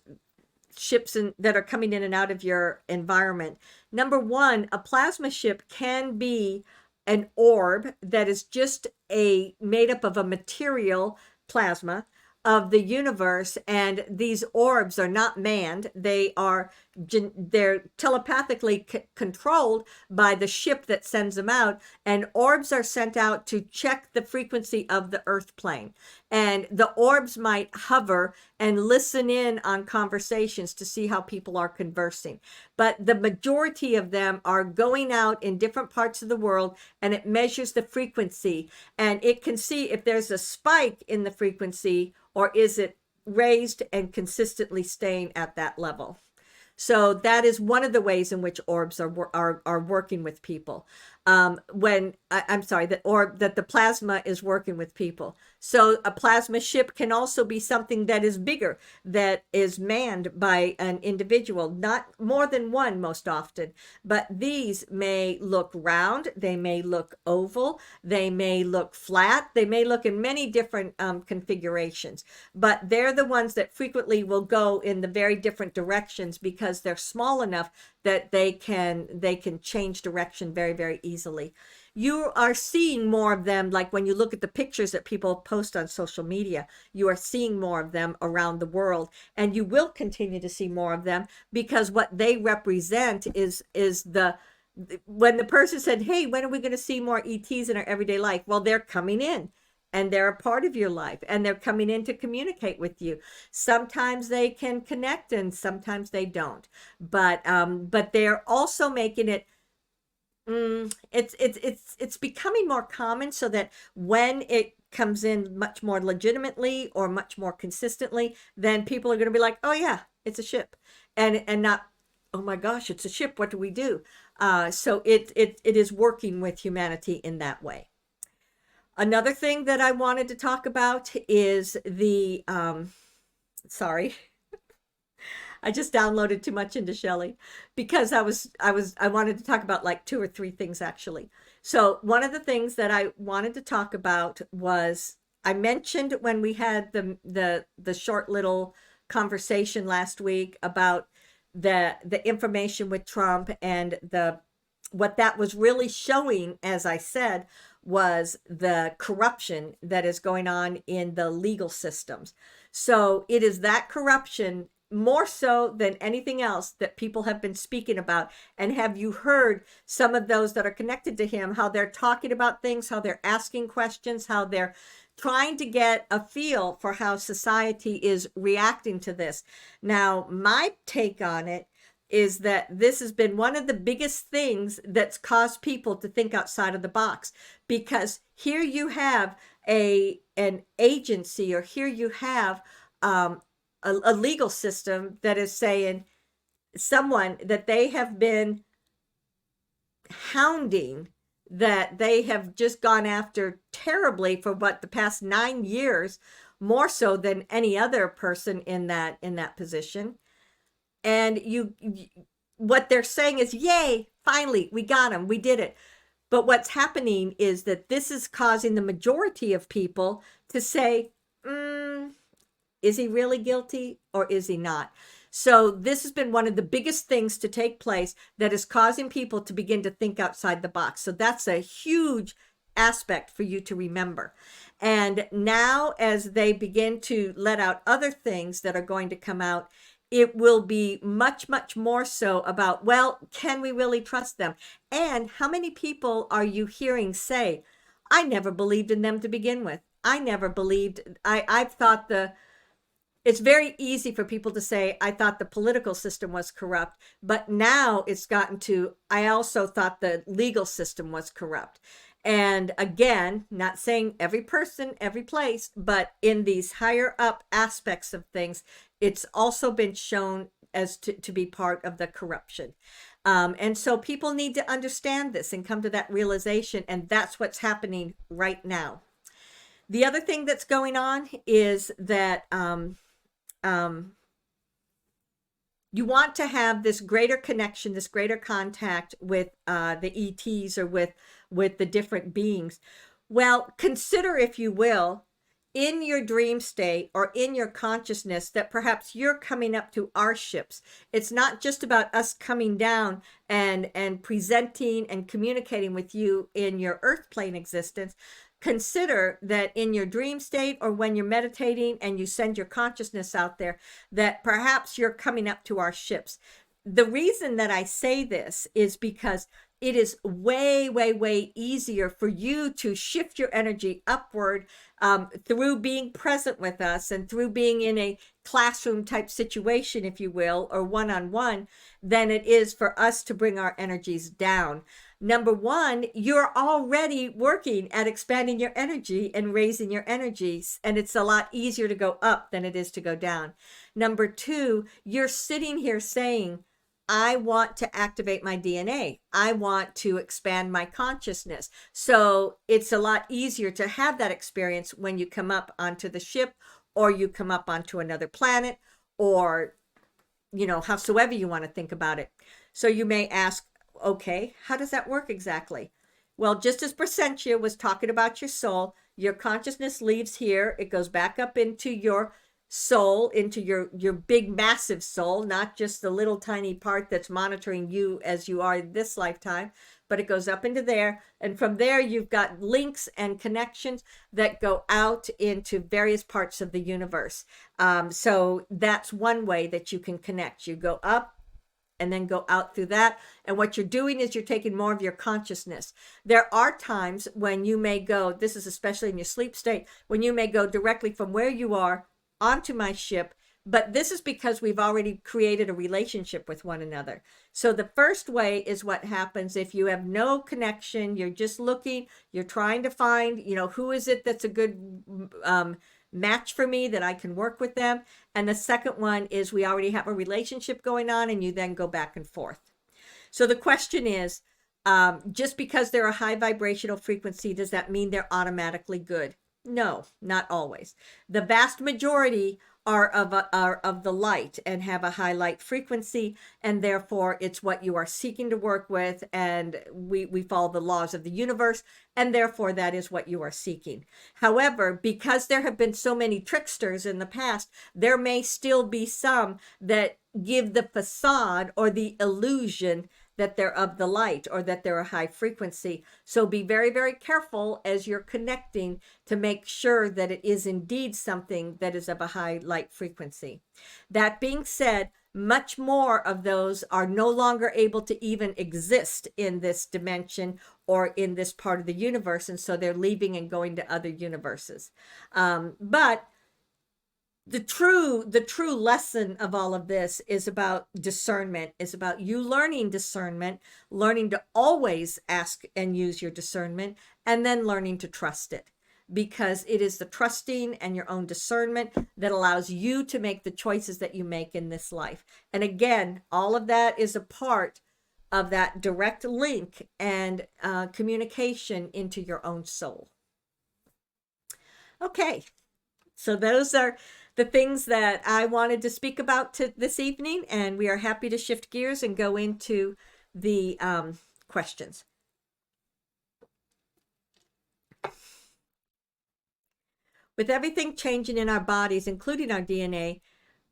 A: ships that are coming in and out of your environment, number one, a plasma ship can be an orb that is just made up of a material plasma of the universe, and these orbs are not manned. They're telepathically controlled by the ship that sends them out, and orbs are sent out to check the frequency of the earth plane. And the orbs might hover and listen in on conversations to see how people are conversing. But the majority of them are going out in different parts of the world, and it measures the frequency, and it can see if there's a spike in the frequency, or is it raised and consistently staying at that level. So that is one of the ways in which orbs are working with people. That the plasma is working with people. So a plasma ship can also be something that is bigger, that is manned by an individual, not more than one most often. But these may look round, they may look oval, they may look flat, they may look in many different configurations. But they're the ones that frequently will go in the very different directions because they're small enough that they can change direction very, very easily. You are seeing more of them, like when you look at the pictures that people post on social media, you are seeing more of them around the world, and you will continue to see more of them because what they represent is when the person said, hey, when are we going to see more ETs in our everyday life? Well, they're coming in. And they're a part of your life, and they're coming in to communicate with you. Sometimes they can connect, and sometimes they don't. But they're also making it. It's becoming more common, so that when it comes in much more legitimately or much more consistently, then people are going to be like, oh yeah, it's a ship, and not, oh my gosh, it's a ship. What do we do? So it is working with humanity in that way. Another thing that I wanted to talk about is the, sorry, I just downloaded too much into Shelley because I wanted to talk about like 2 or 3 things actually. So one of the things that I wanted to talk about was, I mentioned when we had the short little conversation last week about the information with Trump, and what that was really showing, as I said, was the corruption that is going on in the legal systems. So it is that corruption, more so than anything else, that people have been speaking about. And have you heard some of those that are connected to him, how they're talking about things, how they're asking questions, how they're trying to get a feel for how society is reacting to this? Now, my take on it is that this has been one of the biggest things that's caused people to think outside of the box, because here you have an agency, or here you have a legal system that is saying someone that they have been hounding, that they have just gone after terribly for the past 9 years, more so than any other person in that position. And what they're saying is, yay, finally, we got him, we did it. But what's happening is that this is causing the majority of people to say, is he really guilty or is he not? So this has been one of the biggest things to take place that is causing people to begin to think outside the box. So that's a huge aspect for you to remember. And now, as they begin to let out other things that are going to come out, it will be much, much more so about, well, can we really trust them? And how many people are you hearing say, I never believed in them to begin with. I never believed, I've thought it's very easy for people to say, I thought the political system was corrupt, but now it's gotten to, I also thought the legal system was corrupt. And again, not saying every person, every place, but in these higher up aspects of things, it's also been shown as to be part of the corruption. And so people need to understand this and come to that realization. And that's what's happening right now. The other thing that's going on is that you want to have this greater connection, this greater contact with the ETs or with the different beings. Well, consider, if you will, in your dream state or in your consciousness that perhaps you're coming up to our ships. It's not just about us coming down and presenting and communicating with you in your earth plane existence. Consider that in your dream state or when you're meditating and you send your consciousness out there, that perhaps you're coming up to our ships. The reason that I say this is because it is way, way, way easier for you to shift your energy upward through being present with us and through being in a classroom type situation, if you will, or one-on-one, than it is for us to bring our energies down. Number one, you're already working at expanding your energy and raising your energies, and it's a lot easier to go up than it is to go down. Number two, you're sitting here saying, I want to activate my DNA. I want to expand my consciousness. So it's a lot easier to have that experience when you come up onto the ship or you come up onto another planet or, howsoever you want to think about it. So you may ask, okay, how does that work exactly? Well, just as Brysentia was talking about your soul, your consciousness leaves here. It goes back up into your soul, into your big massive soul, not just the little tiny part that's monitoring you as you are this lifetime, but it goes up into there. And from there, you've got links and connections that go out into various parts of the universe. So that's one way that you can connect. You go up and then go out through that. And what you're doing is you're taking more of your consciousness. There are times when you may go, this is especially in your sleep state, when you may go directly from where you are onto my ship, but this is because we've already created a relationship with one another. So the first way is what happens if you have no connection, you're just looking, you're trying to find, who is it that's a good match for me that I can work with them. And the second one is we already have a relationship going on and you then go back and forth. So the question is, just because they're a high vibrational frequency, does that mean they're automatically good? No, not always. The vast majority are of the light and have a high light frequency, and therefore it's what you are seeking to work with, and we follow the laws of the universe, and therefore that is what you are seeking. However, because there have been so many tricksters in the past, there may still be some that give the facade or the illusion that they're of the light or that they're a high frequency. So be very, very careful as you're connecting to make sure that it is indeed something that is of a high light frequency. That being said, much more of those are no longer able to even exist in this dimension or in this part of the universe. And so they're leaving and going to other universes. But the true lesson of all of this is about discernment, is about you learning discernment, learning to always ask and use your discernment, and then learning to trust it, because it is the trusting and your own discernment that allows you to make the choices that you make in this life. And again, all of that is a part of that direct link and communication into your own soul. Okay, so those are the things that I wanted to speak about this evening, and we are happy to shift gears and go into the questions. With everything changing in our bodies, including our DNA,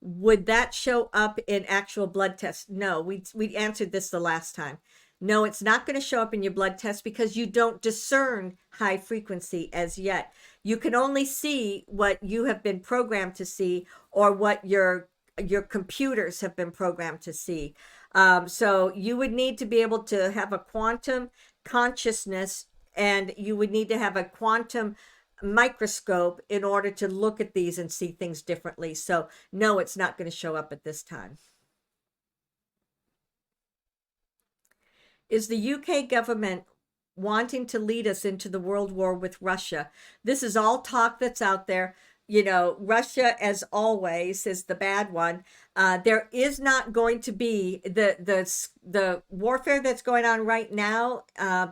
A: would that show up in actual blood tests? No, we answered this the last time. No, it's not going to show up in your blood test because you don't discern high frequency as yet. You can only see what you have been programmed to see, or what your computers have been programmed to see. So you would need to be able to have a quantum consciousness, and you would need to have a quantum microscope in order to look at these and see things differently. So no, it's not going to show up at this time. Is the UK government wanting to lead us into the world war with Russia? This is all talk that's out there. You know, Russia, as always, is the bad one. There is not going to be the warfare that's going on right now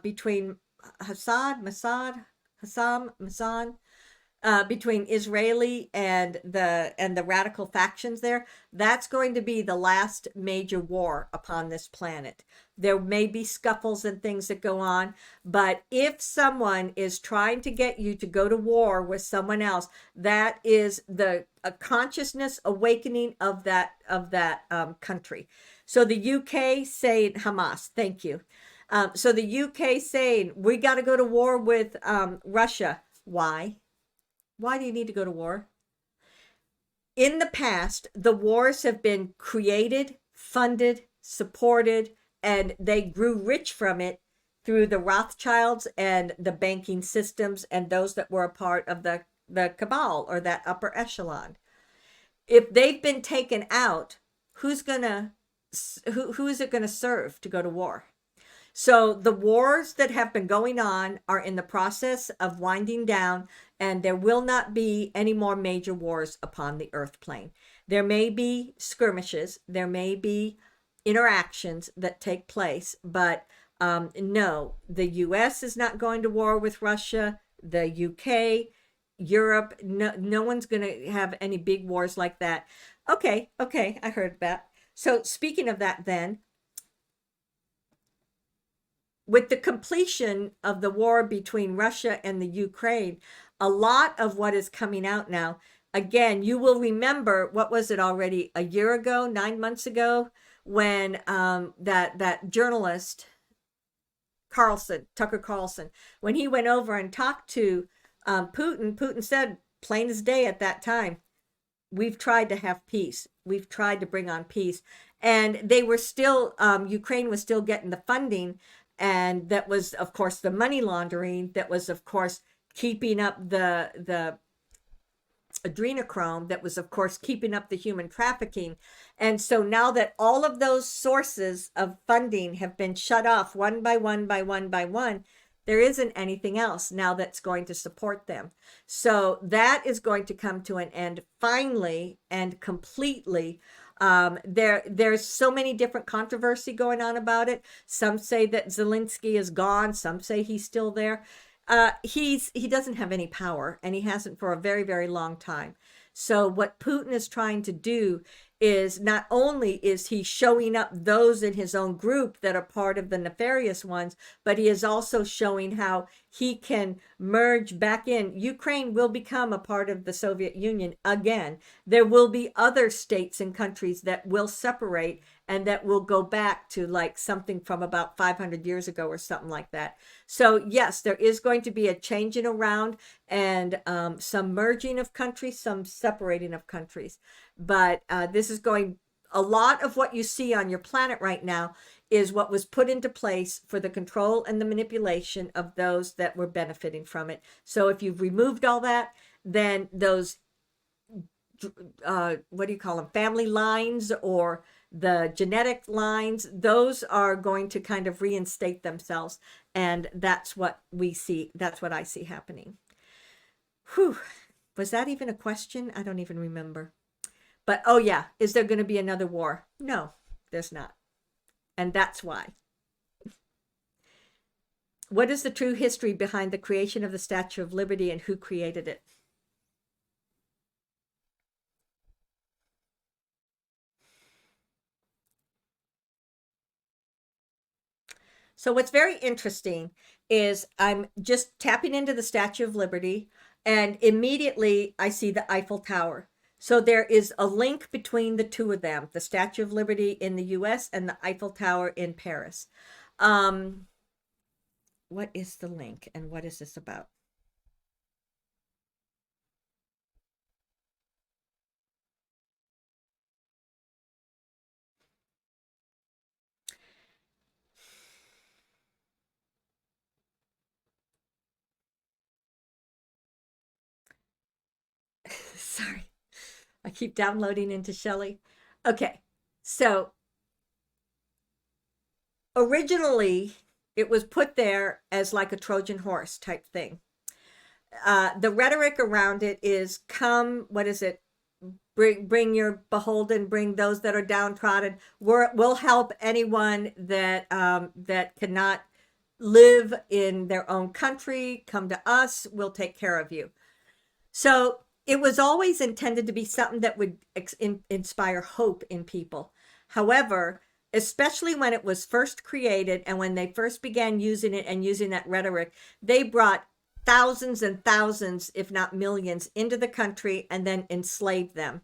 A: between Masan, between Israeli and the radical factions there. That's going to be the last major war upon this planet. There may be scuffles and things that go on, but if someone is trying to get you to go to war with someone else, that is a consciousness awakening of that country. So the UK saying Hamas, thank you. So the UK saying we got to go to war with Russia. Why? Why do you need to go to war? In the past, the wars have been created, funded, supported, and they grew rich from it through the Rothschilds and the banking systems and those that were a part of the cabal, or that upper echelon. If they've been taken out, who is it going to serve to go to war? So the wars that have been going on are in the process of winding down, and there will not be any more major wars upon the earth plane. There may be skirmishes, there may be interactions that take place, but no, the US is not going to war with Russia, the UK, Europe, no one's going to have any big wars like that. Okay, I heard that. So speaking of that then, with the completion of the war between Russia and the Ukraine, a lot of what is coming out now, again, you will remember, what was it already, a year ago, 9 months ago, when that journalist, Tucker Carlson, when he went over and talked to Putin said, plain as day at that time, we've tried to have peace. We've tried to bring on peace. And they were still, Ukraine was still getting the funding. And that was, of course, the money laundering. That was, of course, keeping up the adrenochrome. That was, of course, keeping up the human trafficking. And so now that all of those sources of funding have been shut off one by one, there isn't anything else now that's going to support them. So that is going to come to an end finally and completely. There's so many different controversy going on about it. Some say that Zelensky is gone. Some say he's still there. He doesn't have any power, and he hasn't for a very, very long time. So what Putin is trying to do is, not only is he showing up those in his own group that are part of the nefarious ones, but he is also showing how he can merge back in. Ukraine will become a part of the Soviet Union again. There will be other states and countries that will separate and that will go back to like something from about 500 years ago or something like that. So yes, there is going to be a changing around and some merging of countries, some separating of countries. But this is going, a lot of what you see on your planet right now is what was put into place for the control and the manipulation of those that were benefiting from it. So if you've removed all that, then those, what do you call them, family lines or the genetic lines, those are going to kind of reinstate themselves. And that's what we see. That's what I see happening. Whew. Was that even a question? I don't even remember. But, oh yeah, is there going to be another war? No, there's not. And that's why. What is the true history behind the creation of the Statue of Liberty, and who created it? So what's very interesting is I'm just tapping into the Statue of Liberty, and immediately I see the Eiffel Tower. So there is a link between the two of them, the Statue of Liberty in the US and the Eiffel Tower in Paris. What is the link and what is this about? Sorry, I keep downloading into Shelley. Okay, so originally it was put there as like a Trojan horse type thing. The rhetoric around it is come, what is it? Bring your beholden, bring those that are downtrodden. We'll help anyone that that cannot live in their own country. Come to us, we'll take care of you. So it was always intended to be something that would inspire hope in people. However, especially when it was first created and when they first began using it and using that rhetoric, they brought thousands and thousands, if not millions, into the country and then enslaved them.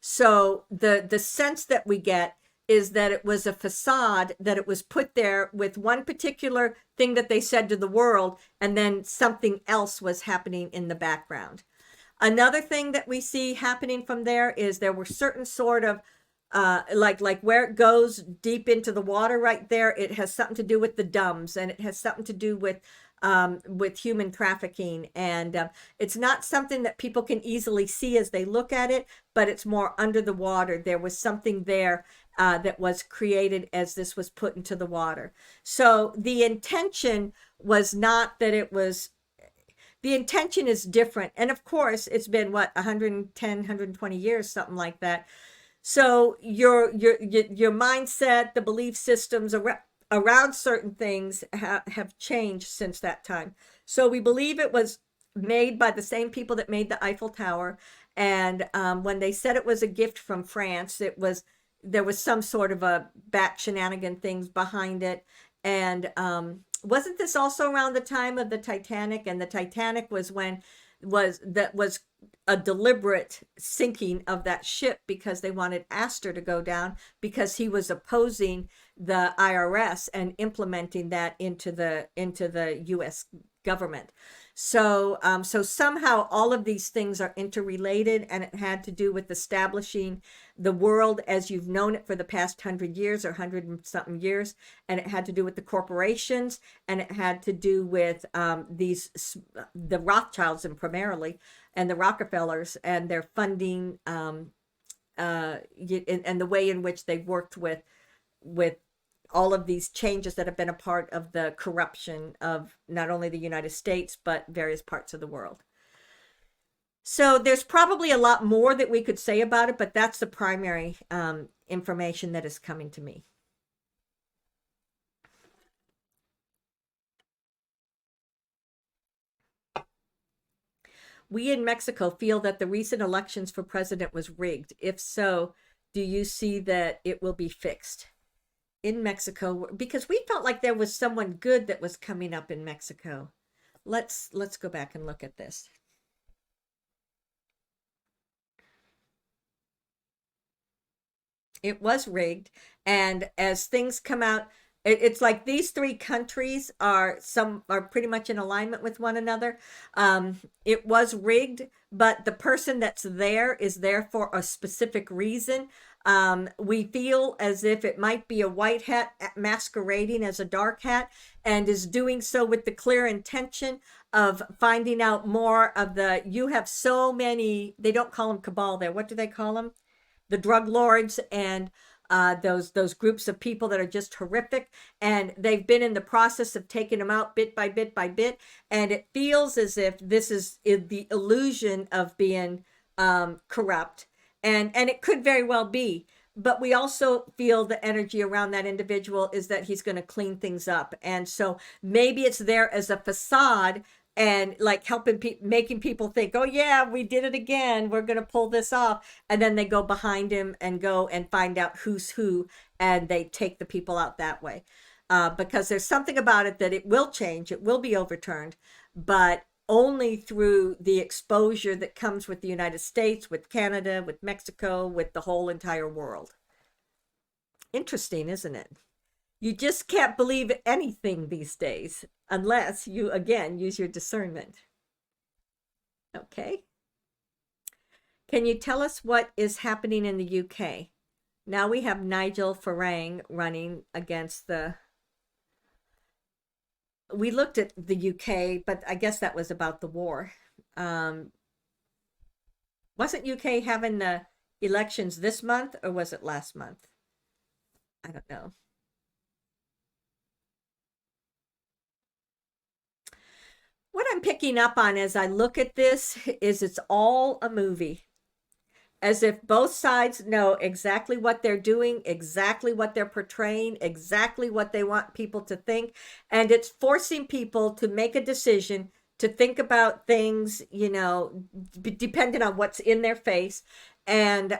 A: So the sense that we get is that it was a facade, that it was put there with one particular thing that they said to the world, and then something else was happening in the background. Another thing that we see happening from there is there were certain sort of like where it goes deep into the water right there, it has something to do with the dumbs, and it has something to do with human trafficking. And it's not something that people can easily see as they look at it, but it's more under the water. There was something there that was created as this was put into the water. So the intention was not that it was, the intention is different. And of course, it's been what, 110, 120 years, something like that. So your mindset, the belief systems around certain things have changed since that time. So we believe it was made by the same people that made the Eiffel Tower. And when they said it was a gift from France, there was some sort of a back shenanigan things behind it. And wasn't this also around the time of the Titanic? And the Titanic was was a deliberate sinking of that ship because they wanted Astor to go down because he was opposing the IRS and implementing that into the US government. So somehow all of these things are interrelated, and it had to do with establishing the world as you've known it for the past 100 years or 100 and something years. And it had to do with the corporations, and it had to do with the Rothschilds and primarily, and the Rockefellers and their funding, and the way in which they worked with all of these changes that have been a part of the corruption of not only the United States, but various parts of the world. So there's probably a lot more that we could say about it, but that's the primary information that is coming to me. We in Mexico feel that the recent elections for president was rigged. If so, do you see that it will be fixed? In Mexico, because we felt like there was someone good that was coming up in Mexico. Let's go back and look at this. It was rigged, and as things come out, it's like these three countries are pretty much in alignment with one another. It was rigged, but the person that's there is there for a specific reason. We feel as if it might be a white hat masquerading as a dark hat, and is doing so with the clear intention of finding out more of you have so many, they don't call them cabal there. What do they call them? The drug lords and those groups of people that are just horrific, and they've been in the process of taking them out bit by bit by bit, and it feels as if this is the illusion of being corrupt, and it could very well be, but we also feel the energy around that individual is that he's going to clean things up, and so maybe it's there as a facade and like helping making people think, oh yeah, we did it again, we're going to pull this off, and then they go behind him and go and find out who's who, and they take the people out that way, because there's something about it that it will change, it will be overturned, but only through the exposure that comes with the United States, with Canada, with Mexico, with the whole entire world. Interesting, isn't it? You just can't believe anything these days unless you, again, use your discernment. Okay. Can you tell us what is happening in the UK? Now we have Nigel Farage running against the... We looked at the UK, but I guess that was about the war. Wasn't UK having the elections this month, or was it last month? I don't know. What I'm picking up on as I look at this is it's all a movie. As if both sides know exactly what they're doing, exactly what they're portraying, exactly what they want people to think. And it's forcing people to make a decision, to think about things, you know, depending on what's in their face. And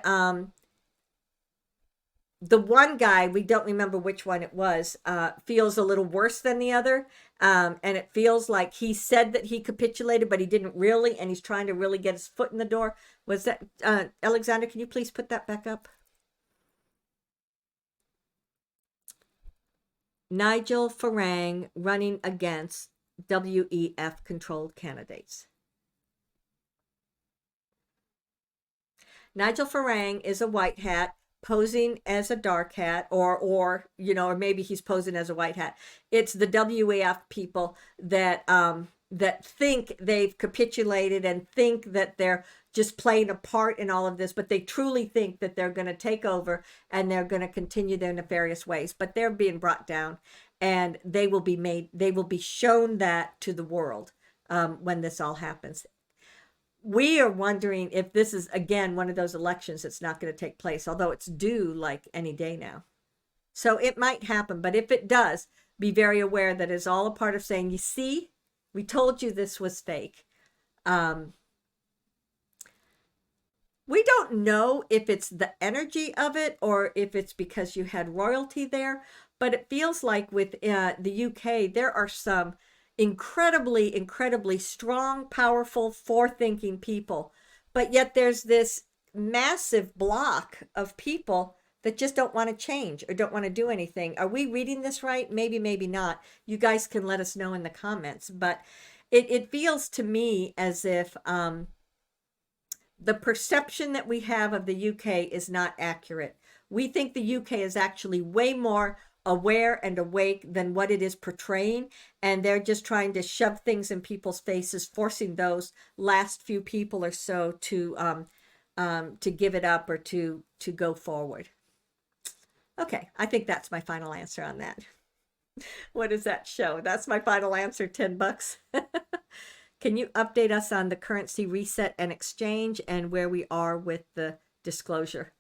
A: the one guy, we don't remember which one it was, feels a little worse than the other. And it feels like he said that he capitulated, but he didn't really, and he's trying to really get his foot in the door. Was that, Alexander, can you please put that back up? Nigel Farage running against WEF controlled candidates. Nigel Farage is a white hat posing as a dark hat, or you know, or maybe he's posing as a white hat. It's the WEF people that that think they've capitulated and think that they're just playing a part in all of this, but they truly think that they're going to take over and they're going to continue their nefarious ways. But they're being brought down, and they will be shown that to the world when this all happens. We are wondering if this is, again, one of those elections that's not going to take place, although it's due like any day now. So it might happen, but if it does, be very aware that it's all a part of saying, you see, we told you this was fake. We don't know if it's the energy of it or if it's because you had royalty there, but it feels like with the UK, there are some incredibly strong, powerful, forethinking people, but yet there's this massive block of people that just don't want to change or don't want to do anything. Are we reading this right? Maybe not. You guys can let us know in the comments, but it feels to me as if the perception that we have of the UK is not accurate. We think the UK is actually way more aware and awake than what it is portraying, and they're just trying to shove things in people's faces, forcing those last few people or so to give it up or to go forward. Okay, I think that's my final answer on that. What does that show? That's my final answer, $10. Can you update us on the currency reset and exchange and where we are with the disclosure?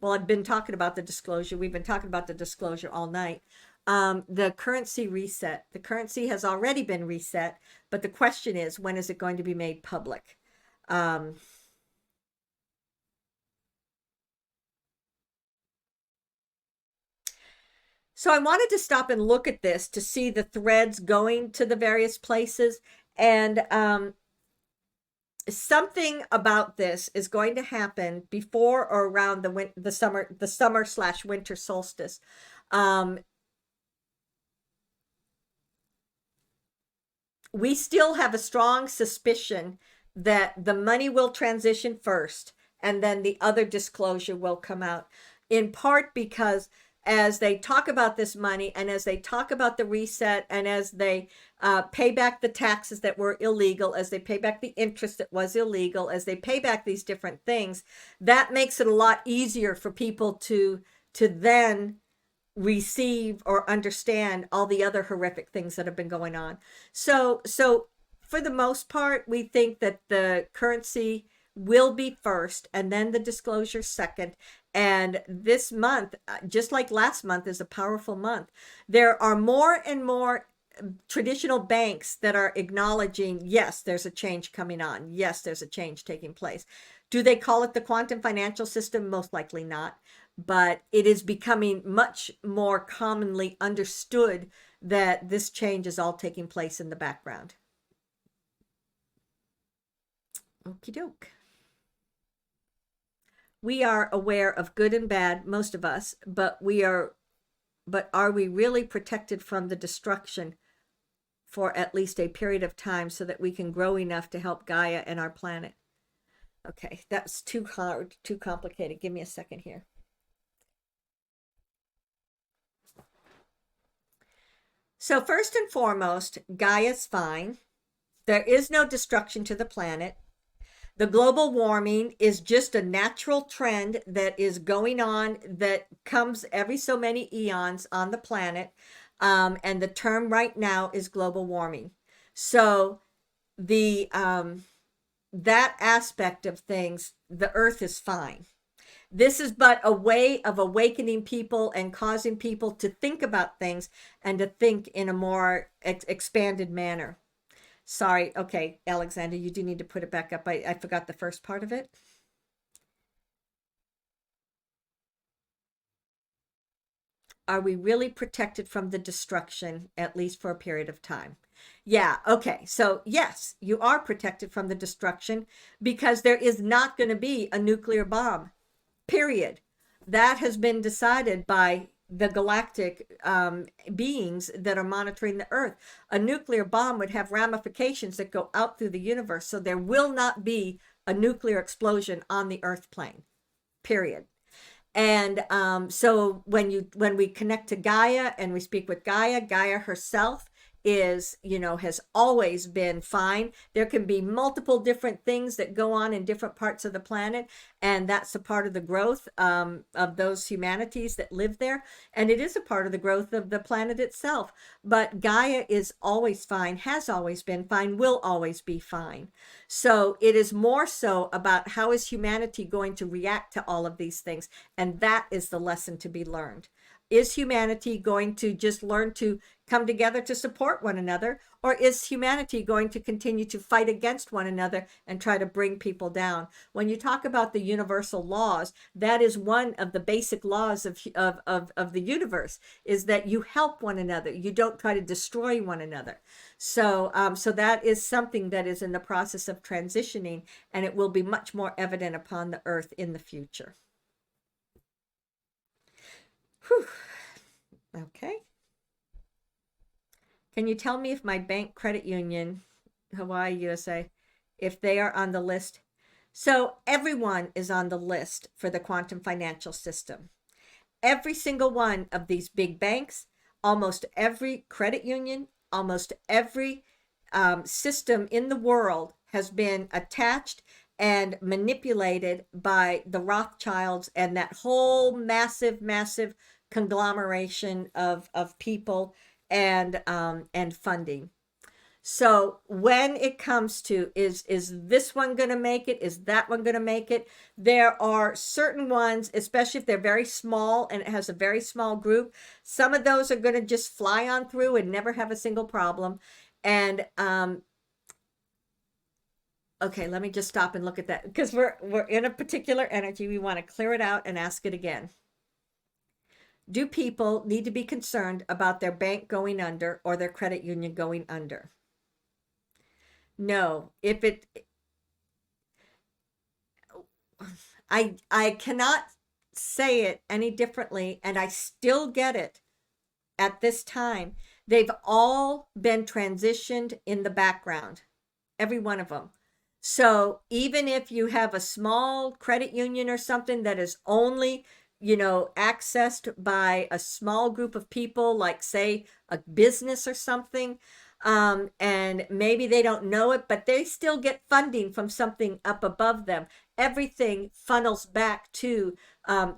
A: Well, I've been talking about the disclosure. We've been talking about the disclosure all night. The currency reset. The currency has already been reset, but the question is, when is it going to be made public? So I wanted to stop and look at this to see the threads going to the various places, and something about this is going to happen before or around the summer/winter solstice. We still have a strong suspicion that the money will transition first, and then the other disclosure will come out, in part because as they talk about this money and as they talk about the reset and as they pay back the taxes that were illegal, as they pay back the interest that was illegal, as they pay back these different things, that makes it a lot easier for people to then receive or understand all the other horrific things that have been going on. So for the most part, we think that the currency will be first and then the disclosure second. And this month, just like last month, is a powerful month. There are more and more traditional banks that are acknowledging, yes, there's a change coming on. Yes, there's a change taking place. Do they call it the quantum financial system? Most likely not. But it is becoming much more commonly understood that this change is all taking place in the background. Okie doke. We are aware of good and bad, most of us, but we are but are we really protected from the destruction for at least a period of time so that we can grow enough to help Gaia and our planet? Okay, that's too hard, too complicated. Give me a second here. So first and foremost, Gaia's fine. There is no destruction to the planet. The global warming is just a natural trend that is going on, that comes every so many eons on the planet. And the term right now is global warming. So the that aspect of things, the earth is fine. This is but a way of awakening people and causing people to think about things and to think in a more expanded manner. Sorry. Okay, Alexander, you do need to put it back up. I forgot the first part of it. Are we really protected from the destruction, at least for a period of time? Yeah, okay. So yes, you are protected from the destruction because there is not going to be a nuclear bomb, period. That has been decided by the galactic beings that are monitoring the earth. A nuclear bomb would have ramifications that go out through the universe. So there will not be a nuclear explosion on the earth plane, period. And so when we connect to Gaia and we speak with Gaia, Gaia herself is, has always been fine. There can be multiple different things that go on in different parts of the planet, and that's a part of the growth of those humanities that live there. And it is a part of the growth of the planet itself. But Gaia is always fine, has always been fine, will always be fine. So it is more so about how is humanity going to react to all of these things. And that is the lesson to be learned. Is humanity going to just learn to come together to support one another, or is humanity going to continue to fight against one another and try to bring people down? When you talk about the universal laws, that is one of the basic laws of the universe, is that you help one another. You don't try to destroy one another. So that is something that is in the process of transitioning, and it will be much more evident upon the earth in the future. Whew. Okay. Can you tell me if my bank, credit union, Hawaii, USA, if they are on the list? So everyone is on the list for the quantum financial system. Every single one of these big banks, almost every credit union, almost every system in the world has been attached and manipulated by the Rothschilds and that whole massive conglomeration of people and funding. So when it comes to is this one going to make it? Is that one going to make it? There are certain ones, especially if they're very small and it has a very small group. Some of those are going to just fly on through and never have a single problem. And okay, let me just stop and look at that because we're in a particular energy. We want to clear it out and ask it again. Do people need to be concerned about their bank going under or their credit union going under? No. I cannot say it any differently, and I still get it at this time. They've all been transitioned in the background, every one of them. So even if you have a small credit union or something that is only accessed by a small group of people, like say a business or something, and maybe they don't know it, but they still get funding from something up above them. Everything funnels back to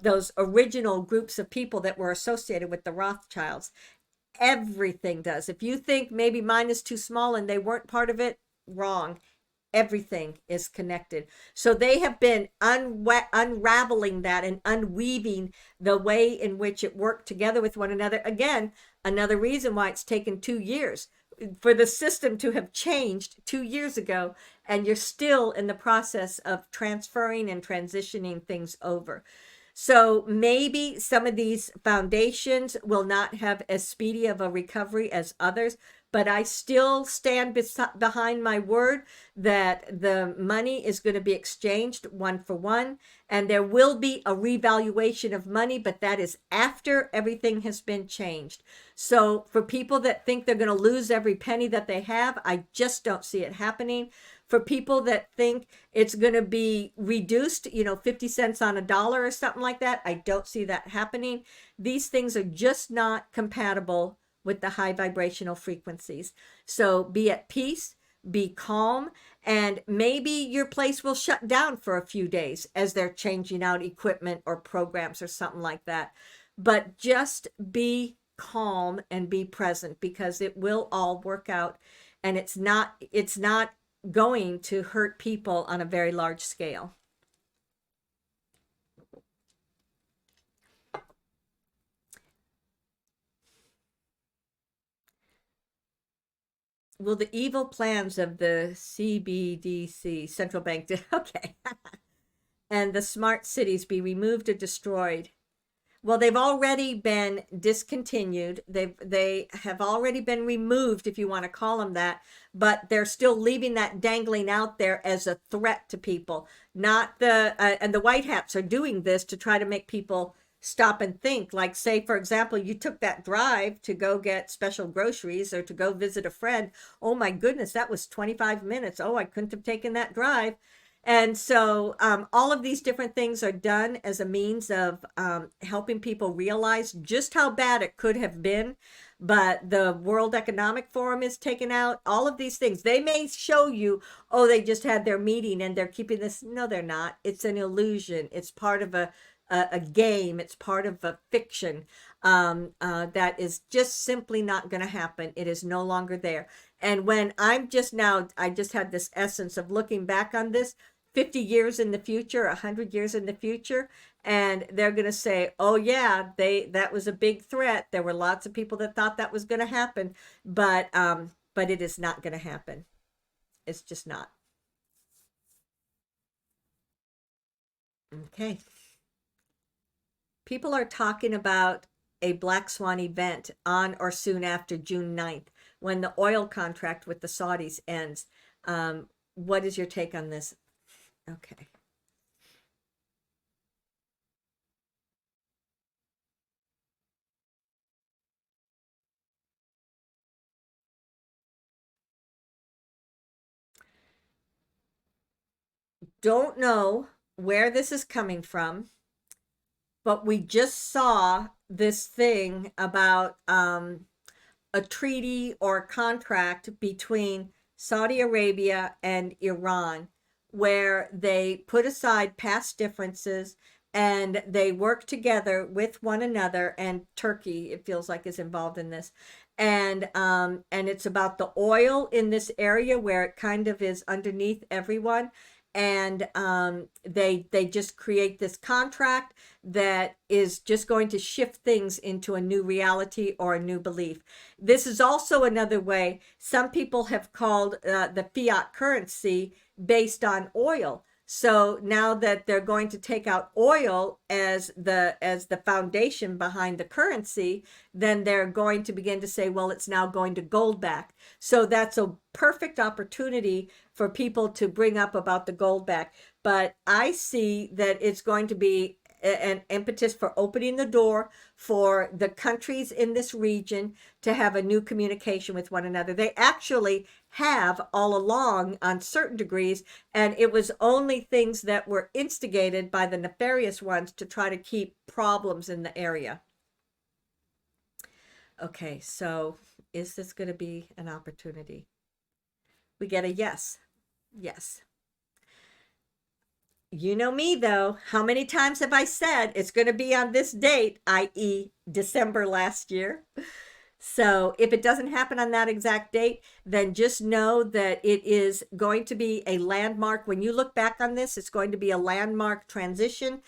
A: those original groups of people that were associated with the Rothschilds. Everything does. If you think maybe mine is too small and they weren't part of it, wrong. Everything is connected. So they have been unraveling that and unweaving the way in which it worked together with one another. Again, another reason why it's taken 2 years for the system to have changed 2 years ago, and you're still in the process of transferring and transitioning things over. So maybe some of these foundations will not have as speedy of a recovery as others, but I still stand behind my word that the money is going to be exchanged one for one, and there will be a revaluation of money, but that is after everything has been changed. So for people that think they're going to lose every penny that they have, I just don't see it happening. For people that think it's going to be reduced, 50 cents on a dollar or something like that, I don't see that happening. These things are just not compatible with the high vibrational frequencies. So be at peace, be calm, and maybe your place will shut down for a few days as they're changing out equipment or programs or something like that. But just be calm and be present, because it will all work out, and it's not going to hurt people on a very large scale. Well, the evil plans of the CBDC, central bank, okay, and the smart cities be removed or destroyed. Well, they've already been discontinued. They have already been removed, if you want to call them that, but they're still leaving that dangling out there as a threat to people. Not the and the white hats are doing this to try to make people stop and think. Like, say, for example, you took that drive to go get special groceries or to go visit a friend. Oh my goodness, that was 25 minutes. Oh, I couldn't have taken that drive. And so all of these different things are done as a means of helping people realize just how bad it could have been. But the World Economic Forum is taken out. All of these things, they may show you, oh, they just had their meeting and they're keeping this. No, they're not. It's an illusion. It's part of a game. It's part of a fiction that is just simply not going to happen. It is no longer there. And when I just had this essence of looking back on this, 50 years in the future, 100 years in the future, and they're going to say, oh yeah, that was a big threat. There were lots of people that thought that was going to happen, but it is not going to happen. It's just not. Okay. People are talking about a black swan event on or soon after June 9th, when the oil contract with the Saudis ends. What is your take on this? Okay. Don't know where this is coming from, but we just saw this thing about a treaty or contract between Saudi Arabia and Iran, where they put aside past differences and they work together with one another. And Turkey, it feels like, is involved in this. And it's about the oil in this area where it kind of is underneath everyone. And they just create this contract that is just going to shift things into a new reality or a new belief. This is also another way some people have called the fiat currency based on oil. So now that they're going to take out oil as the foundation behind the currency, then they're going to begin to say, well, it's now going to gold back. So that's a perfect opportunity for people to bring up about the gold back. But I see that it's going to be an impetus for opening the door for the countries in this region to have a new communication with one another. They actually have all along on certain degrees, and it was only things that were instigated by the nefarious ones to try to keep problems in the area. Okay, so is this going to be an opportunity? We get a yes. Yes. You know me, though. How many times have I said it's going to be on this date, i.e., December last year? So if it doesn't happen on that exact date, then just know that it is going to be a landmark. When you look back on this, it's going to be a landmark transition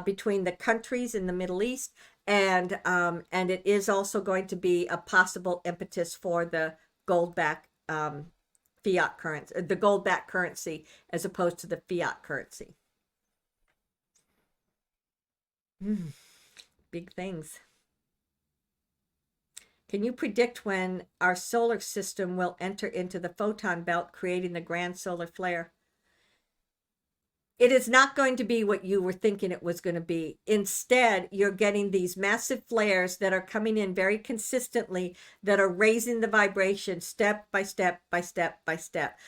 A: between the countries in the Middle East, and it is also going to be a possible impetus for the gold back fiat currency, the gold back currency, as opposed to the fiat currency. Big things. Can you predict when our solar system will enter into the photon belt, creating the grand solar flare? It is not going to be what you were thinking it was going to be. Instead, you're getting these massive flares that are coming in very consistently, that are raising the vibration step by step by step by step.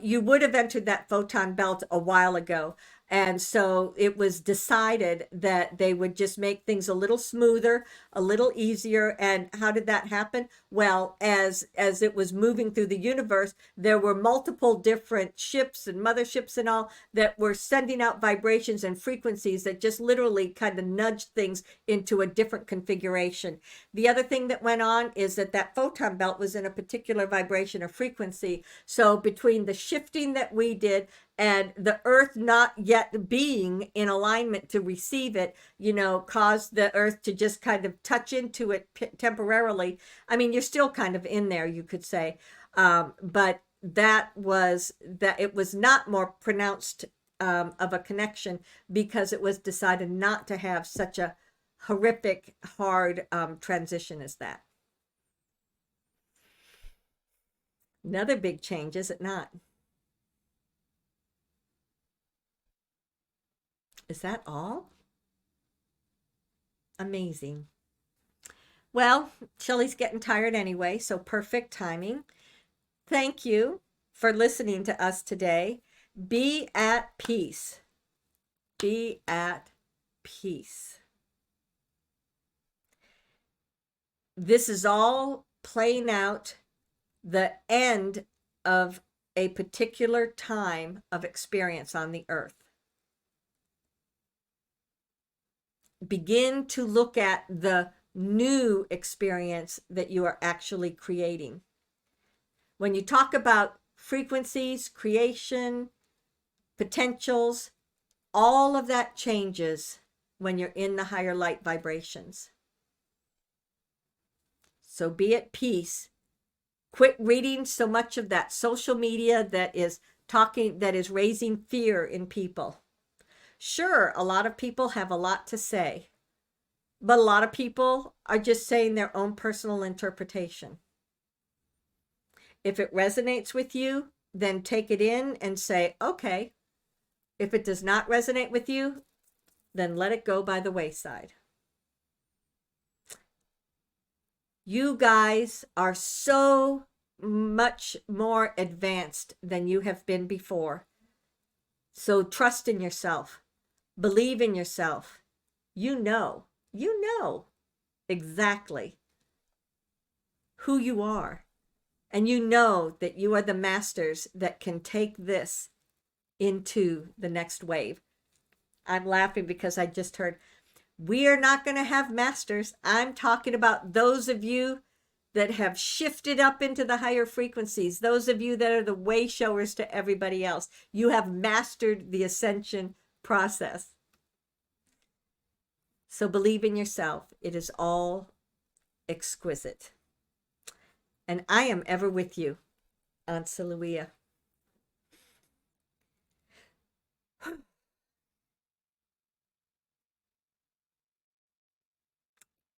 A: You would have entered that photon belt a while ago. And so it was decided that they would just make things a little smoother, a little easier. And how did that happen? Well, as it was moving through the universe, there were multiple different ships and motherships and all that were sending out vibrations and frequencies that just literally kind of nudged things into a different configuration. The other thing that went on is that photon belt was in a particular vibration or frequency. So between the shifting that we did and the earth not yet being in alignment to receive it, caused the earth to just kind of touch into it temporarily. I mean, you're still kind of in there, you could say. But that it was not more pronounced of a connection, because it was decided not to have such a horrific, hard transition as that. Another big change, is it not? Is that all? Amazing. Well, Shelley's getting tired anyway, so perfect timing. Thank you for listening to us today. Be at peace. Be at peace. This is all playing out the end of a particular time of experience on the earth. Begin to look at the new experience that you are actually creating. When you talk about frequencies, creation, potentials, all of that changes when you're in the higher light vibrations. So be at peace. Quit reading so much of that social media that is raising fear in people. Sure, a lot of people have a lot to say, but a lot of people are just saying their own personal interpretation. If it resonates with you, then take it in and say, okay. If it does not resonate with you, then let it go by the wayside. You guys are so much more advanced than you have been before. So trust in yourself. Believe in yourself. You know exactly who you are. And you know that you are the masters that can take this into the next wave. I'm laughing because I just heard, we are not going to have masters. I'm talking about those of you that have shifted up into the higher frequencies. Those of you that are the way showers to everybody else. You have mastered the ascension process. So believe in yourself. It is all exquisite. And I am ever with you, Aunt Siluia.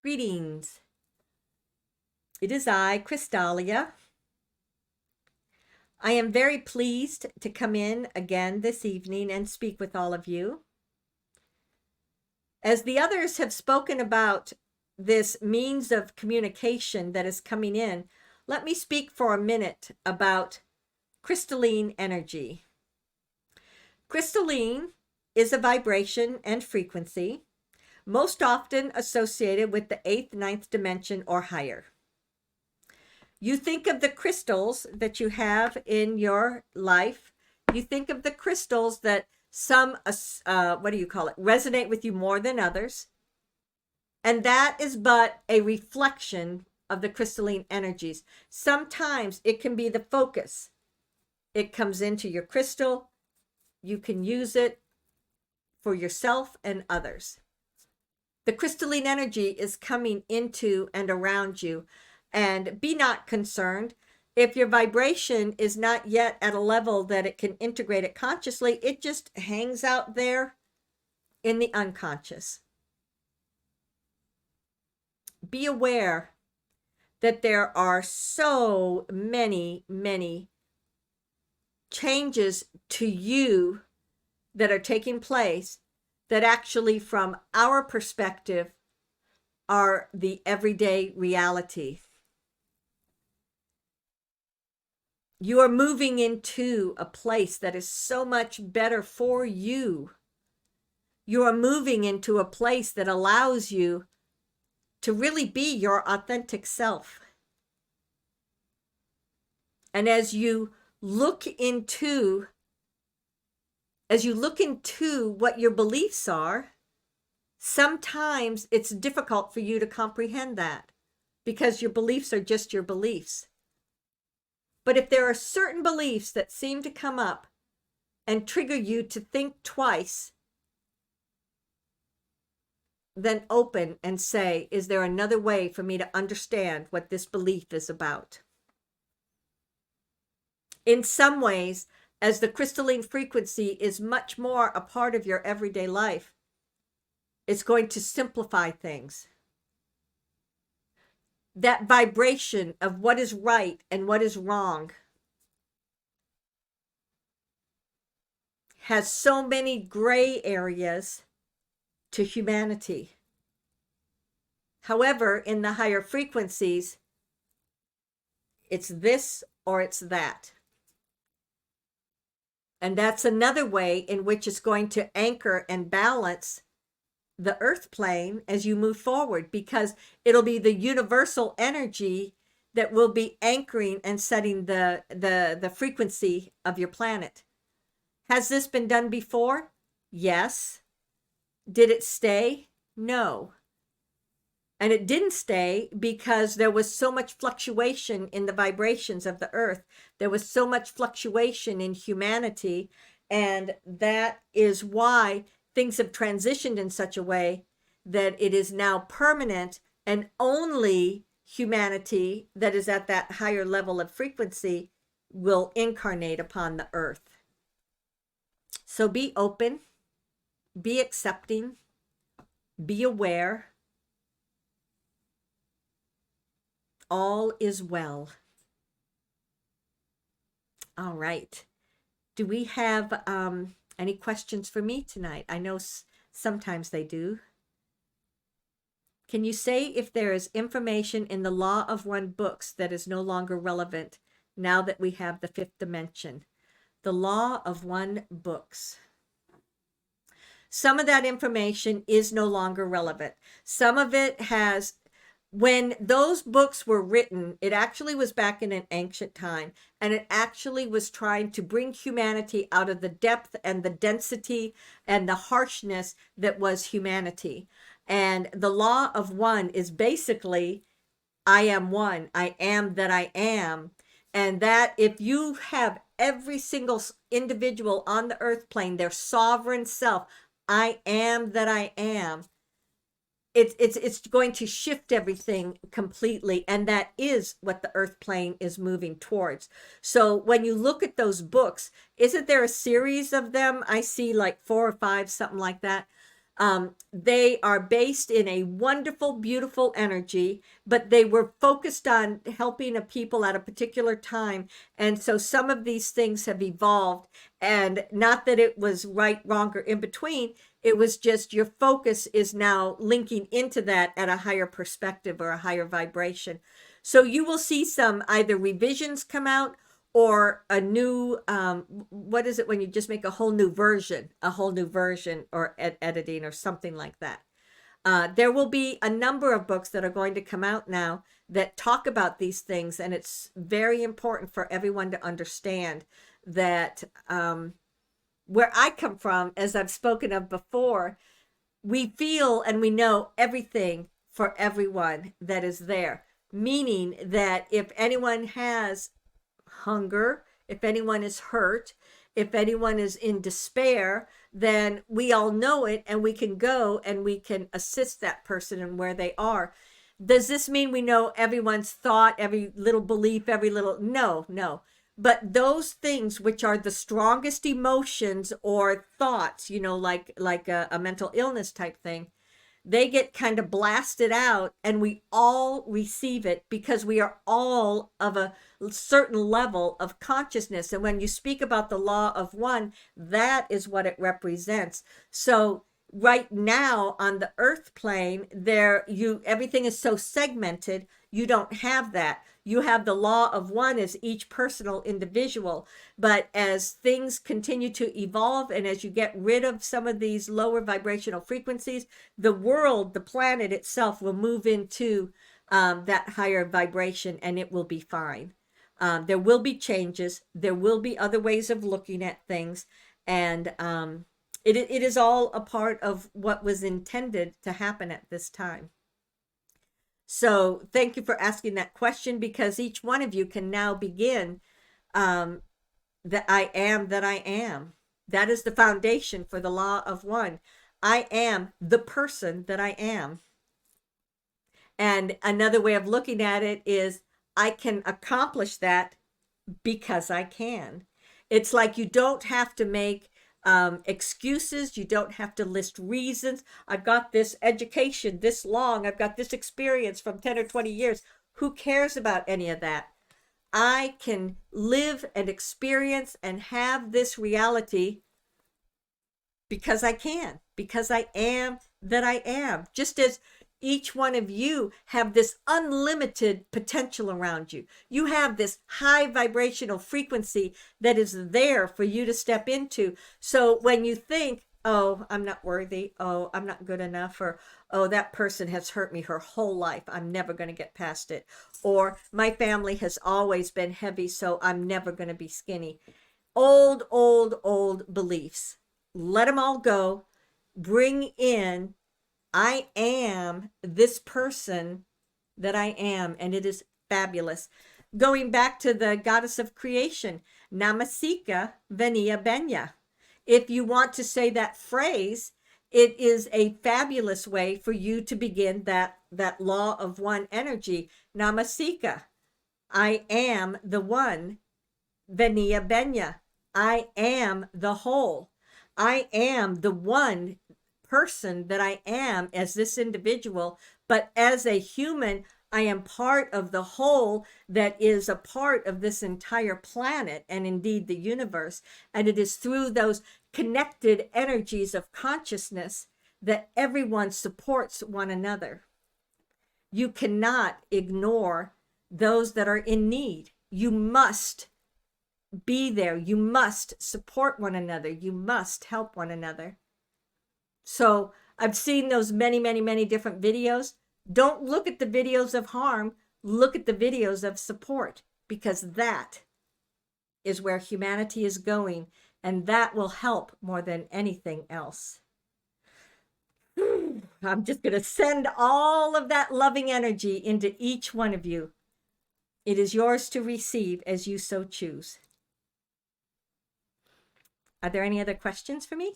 A: Greetings. It is I, Crystalia. I am very pleased to come in again this evening and speak with all of you. As the others have spoken about this means of communication that is coming in, let me speak for a minute about crystalline energy. Crystalline is a vibration and frequency, most often associated with the 8th, 9th dimension or higher. You think of the crystals that you have in your life. You think of the crystals that some, resonate with you more than others. And that is but a reflection of the crystalline energies. Sometimes it can be the focus. It comes into your crystal. You can use it for yourself and others. The crystalline energy is coming into and around you. And be not concerned. If your vibration is not yet at a level that it can integrate it consciously, it just hangs out there in the unconscious. Be aware that there are so many, many changes to you that are taking place that actually, from our perspective, are the everyday reality. You are moving into a place that is so much better for you. You are moving into a place that allows you to really be your authentic self. And as you look into what your beliefs are, sometimes it's difficult for you to comprehend that because your beliefs are just your beliefs. But if there are certain beliefs that seem to come up and trigger you to think twice, then open and say, is there another way for me to understand what this belief is about? In some ways, as the crystalline frequency is much more a part of your everyday life, it's going to simplify things. That vibration of what is right and what is wrong has so many gray areas to humanity. However, in the higher frequencies, it's this or it's that. And that's another way in which it's going to anchor and balance the earth plane as you move forward, because it'll be the universal energy that will be anchoring and setting the frequency of your planet. Has this been done before? Yes. Did it stay? No. And it didn't stay because there was so much fluctuation in the vibrations of the earth. There was so much fluctuation in humanity. And that is why things have transitioned in such a way that it is now permanent, and only humanity that is at that higher level of frequency will incarnate upon the earth. So be open, be accepting, be aware. All is well. All right. Do we have any questions for me tonight? I know sometimes they do. Can you say if there is information in the Law of One books that is no longer relevant now that we have the fifth dimension? The Law of One books. Some of that information is no longer relevant. Some of it has, when those books were written, it actually was back in an ancient time, and it actually was trying to bring humanity out of the depth and the density and the harshness that was humanity. And the Law of One is basically, I am one, I am that I am. And that if you have every single individual on the earth plane, their sovereign self, I am that I am, it's going to shift everything completely. And that is what the earth plane is moving towards. So when you look at those books, isn't there a series of them? I see like 4 or 5, something like that. They are based in a wonderful, beautiful energy, but they were focused on helping a people at a particular time. And so some of these things have evolved, and not that it was right, wrong, or in between. It was just your focus is now linking into that at a higher perspective or a higher vibration. So you will see some either revisions come out, or a new, what is it when you just make a whole new version, or editing or something like that. There will be a number of books that are going to come out now that talk about these things. And it's very important for everyone to understand that where I come from, as I've spoken of before, we feel and we know everything for everyone that is there. Meaning that if anyone has hunger, if anyone is hurt, if anyone is in despair, then we all know it, and we can go and we can assist that person in where they are. Does this mean we know everyone's thought, every little belief, every little? No. But those things which are the strongest emotions or thoughts, like a mental illness type thing, they get kind of blasted out, and we all receive it because we are all of a certain level of consciousness. And when you speak about the law of one, that is what it represents. So right now on the earth plane, everything is so segmented, you don't have that. You have the law of one as each personal individual. But as things continue to evolve, and as you get rid of some of these lower vibrational frequencies, the world, the planet itself, will move into that higher vibration, and it will be fine. There will be changes. There will be other ways of looking at things. And it is all a part of what was intended to happen at this time. So thank you for asking that question, because each one of you can now begin that I am that I am. That is the foundation for the law of one. I am the person that I am. And another way of looking at it is I can accomplish that because I can. It's like you don't have to make excuses. You don't have to list reasons. I've got this education this long. I've got this experience from 10 or 20 years. Who cares about any of that? I can live and experience and have this reality because I can, because I am that I am. Just as each one of you have this unlimited potential around you. You have this high vibrational frequency that is there for you to step into. So when you think, oh, I'm not worthy, oh, I'm not good enough, or oh, that person has hurt me her whole life, I'm never going to get past it, or my family has always been heavy, so I'm never going to be skinny. Old beliefs. Let them all go. Bring in, I am this person that I am, and it is fabulous. Going back to the goddess of creation, Namasika Venia Benya. If you want to say that phrase, it is a fabulous way for you to begin that law of one energy. Namasika, I am the one. Venia Benya, I am the whole. I am the one person that I am as this individual, but as a human, I am part of the whole that is a part of this entire planet and indeed the universe. And it is through those connected energies of consciousness that everyone supports one another. You cannot ignore those that are in need. You must be there. You must support one another. You must help one another. So I've seen those many different videos. Don't look at the videos of harm. Look at the videos of support, because that is where humanity is going, and that will help more than anything else. I'm just going to send all of that loving energy into each one of you. It is yours to receive as you so choose. Are there any other questions for me?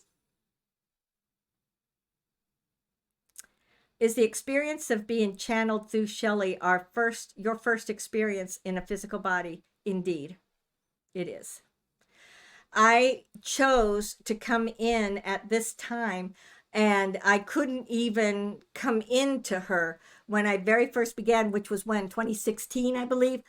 A: Is the experience of being channeled through Shelley your first experience in a physical body? Indeed, it is. I chose to come in at this time, and I couldn't even come into her when I very first began, which was when 2016, I believe.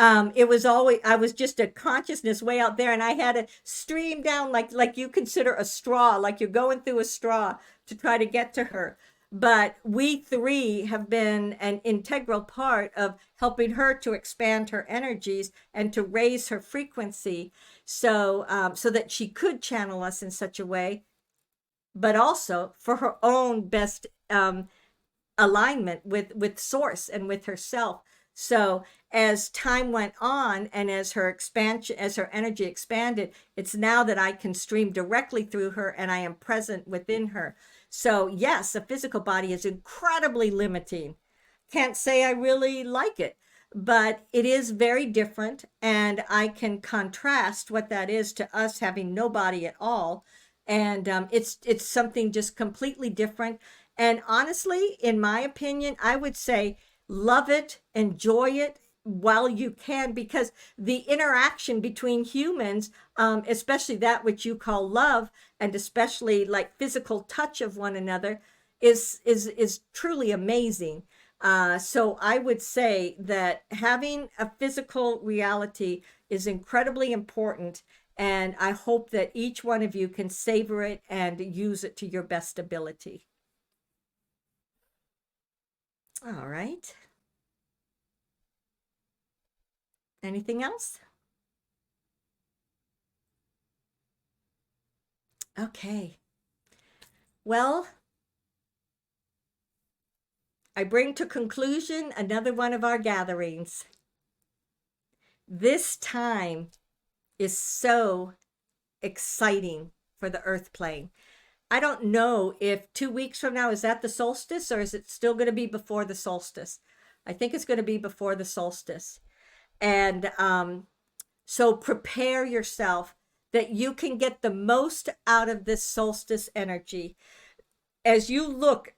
A: It was always, I was just a consciousness way out there, and I had to stream down like you consider a straw, like you're going through a straw to try to get to her. But we three have been an integral part of helping her to expand her energies and to raise her frequency, so that she could channel us in such a way, but also for her own best alignment with source and with herself. So as time went on, and as her energy expanded, it's now that I can stream directly through her, and I am present within her. So yes, a physical body is incredibly limiting. Can't say I really like it, but it is very different, and I can contrast what that is to us having no body at all. And it's something just completely different. And honestly, in my opinion, I would say love it, enjoy it, while you can, because the interaction between humans, especially that which you call love, and especially like physical touch of one another, is truly amazing. So I would say that having a physical reality is incredibly important, and I hope that each one of you can savor it and use it to your best ability. All right. Anything else? Okay. Well, I bring to conclusion another one of our gatherings. This time is so exciting for the earth plane. I don't know if 2 weeks from now, is that the solstice, or is it still going to be before the solstice? I think it's going to be before the solstice. And so prepare yourself that you can get the most out of this solstice energy. As you look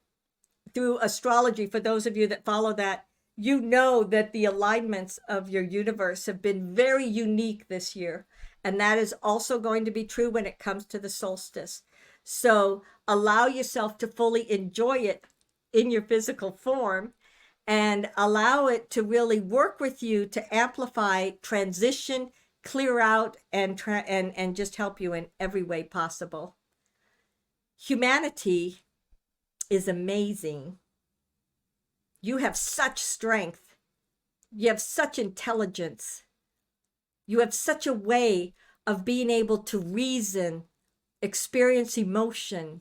A: through astrology, for those of you that follow that, you know that the alignments of your universe have been very unique this year. And that is also going to be true when it comes to the solstice. So allow yourself to fully enjoy it in your physical form, and allow it to really work with you to amplify, transition, clear out, and just help you in every way possible. Humanity is amazing. You have such strength. You have such intelligence. You have such a way of being able to reason, experience emotion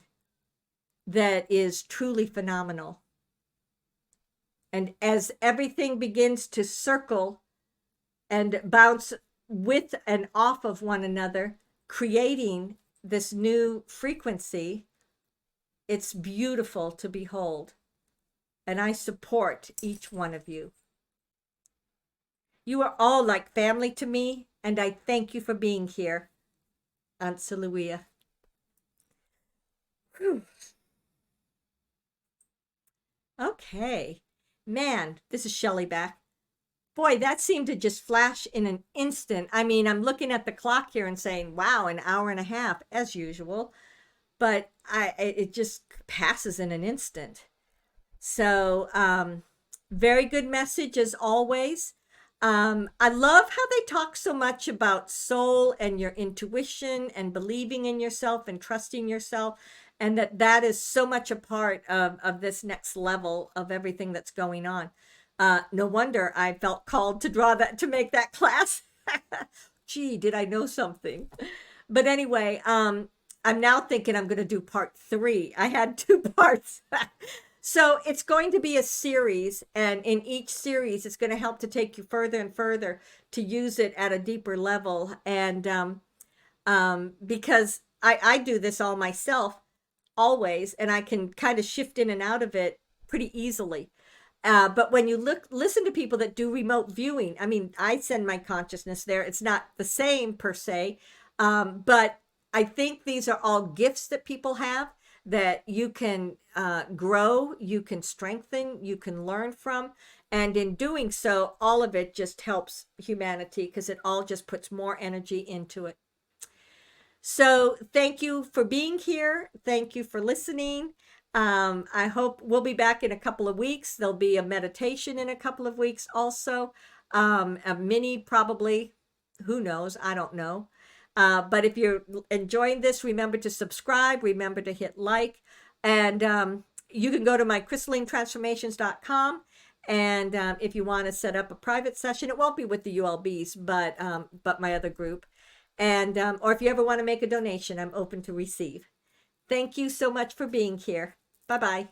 A: that is truly phenomenal. And as everything begins to circle and bounce with and off of one another, creating this new frequency, it's beautiful to behold. And I support each one of you. You are all like family to me, and I thank you for being here. Aunt Saluia. Okay. Man, this is Shelley back. Boy, that seemed to just flash in an instant. I mean, I'm looking at the clock here and saying, wow, an hour and a half, as usual. But it just passes in an instant. So, very good message as always. I love how they talk so much about soul and your intuition and believing in yourself and trusting yourself, and that is so much a part of this next level of everything that's going on. No wonder I felt called to make that class. Gee, did I know something? But anyway, I'm now thinking I'm going to do part 3. I had 2 parts. So it's going to be a series, and in each series, it's going to help to take you further and further to use it at a deeper level. And because I do this all myself, always, and I can kind of shift in and out of it pretty easily. But when you listen to people that do remote viewing, I mean, I send my consciousness there. It's not the same per se, but I think these are all gifts that people have that you can grow, you can strengthen, you can learn from. And in doing so, all of it just helps humanity, because it all just puts more energy into it. So thank you for being here. Thank you for listening. I hope we'll be back in a couple of weeks. There'll be a meditation in a couple of weeks also. A mini, probably. Who knows? I don't know. But if you're enjoying this, remember to subscribe. Remember to hit like. And you can go to my crystallinetransformations.com. And if you want to set up a private session, it won't be with the ULBs, but my other group. And or if you ever want to make a donation, I'm open to receive. Thank you so much for being here. Bye-bye.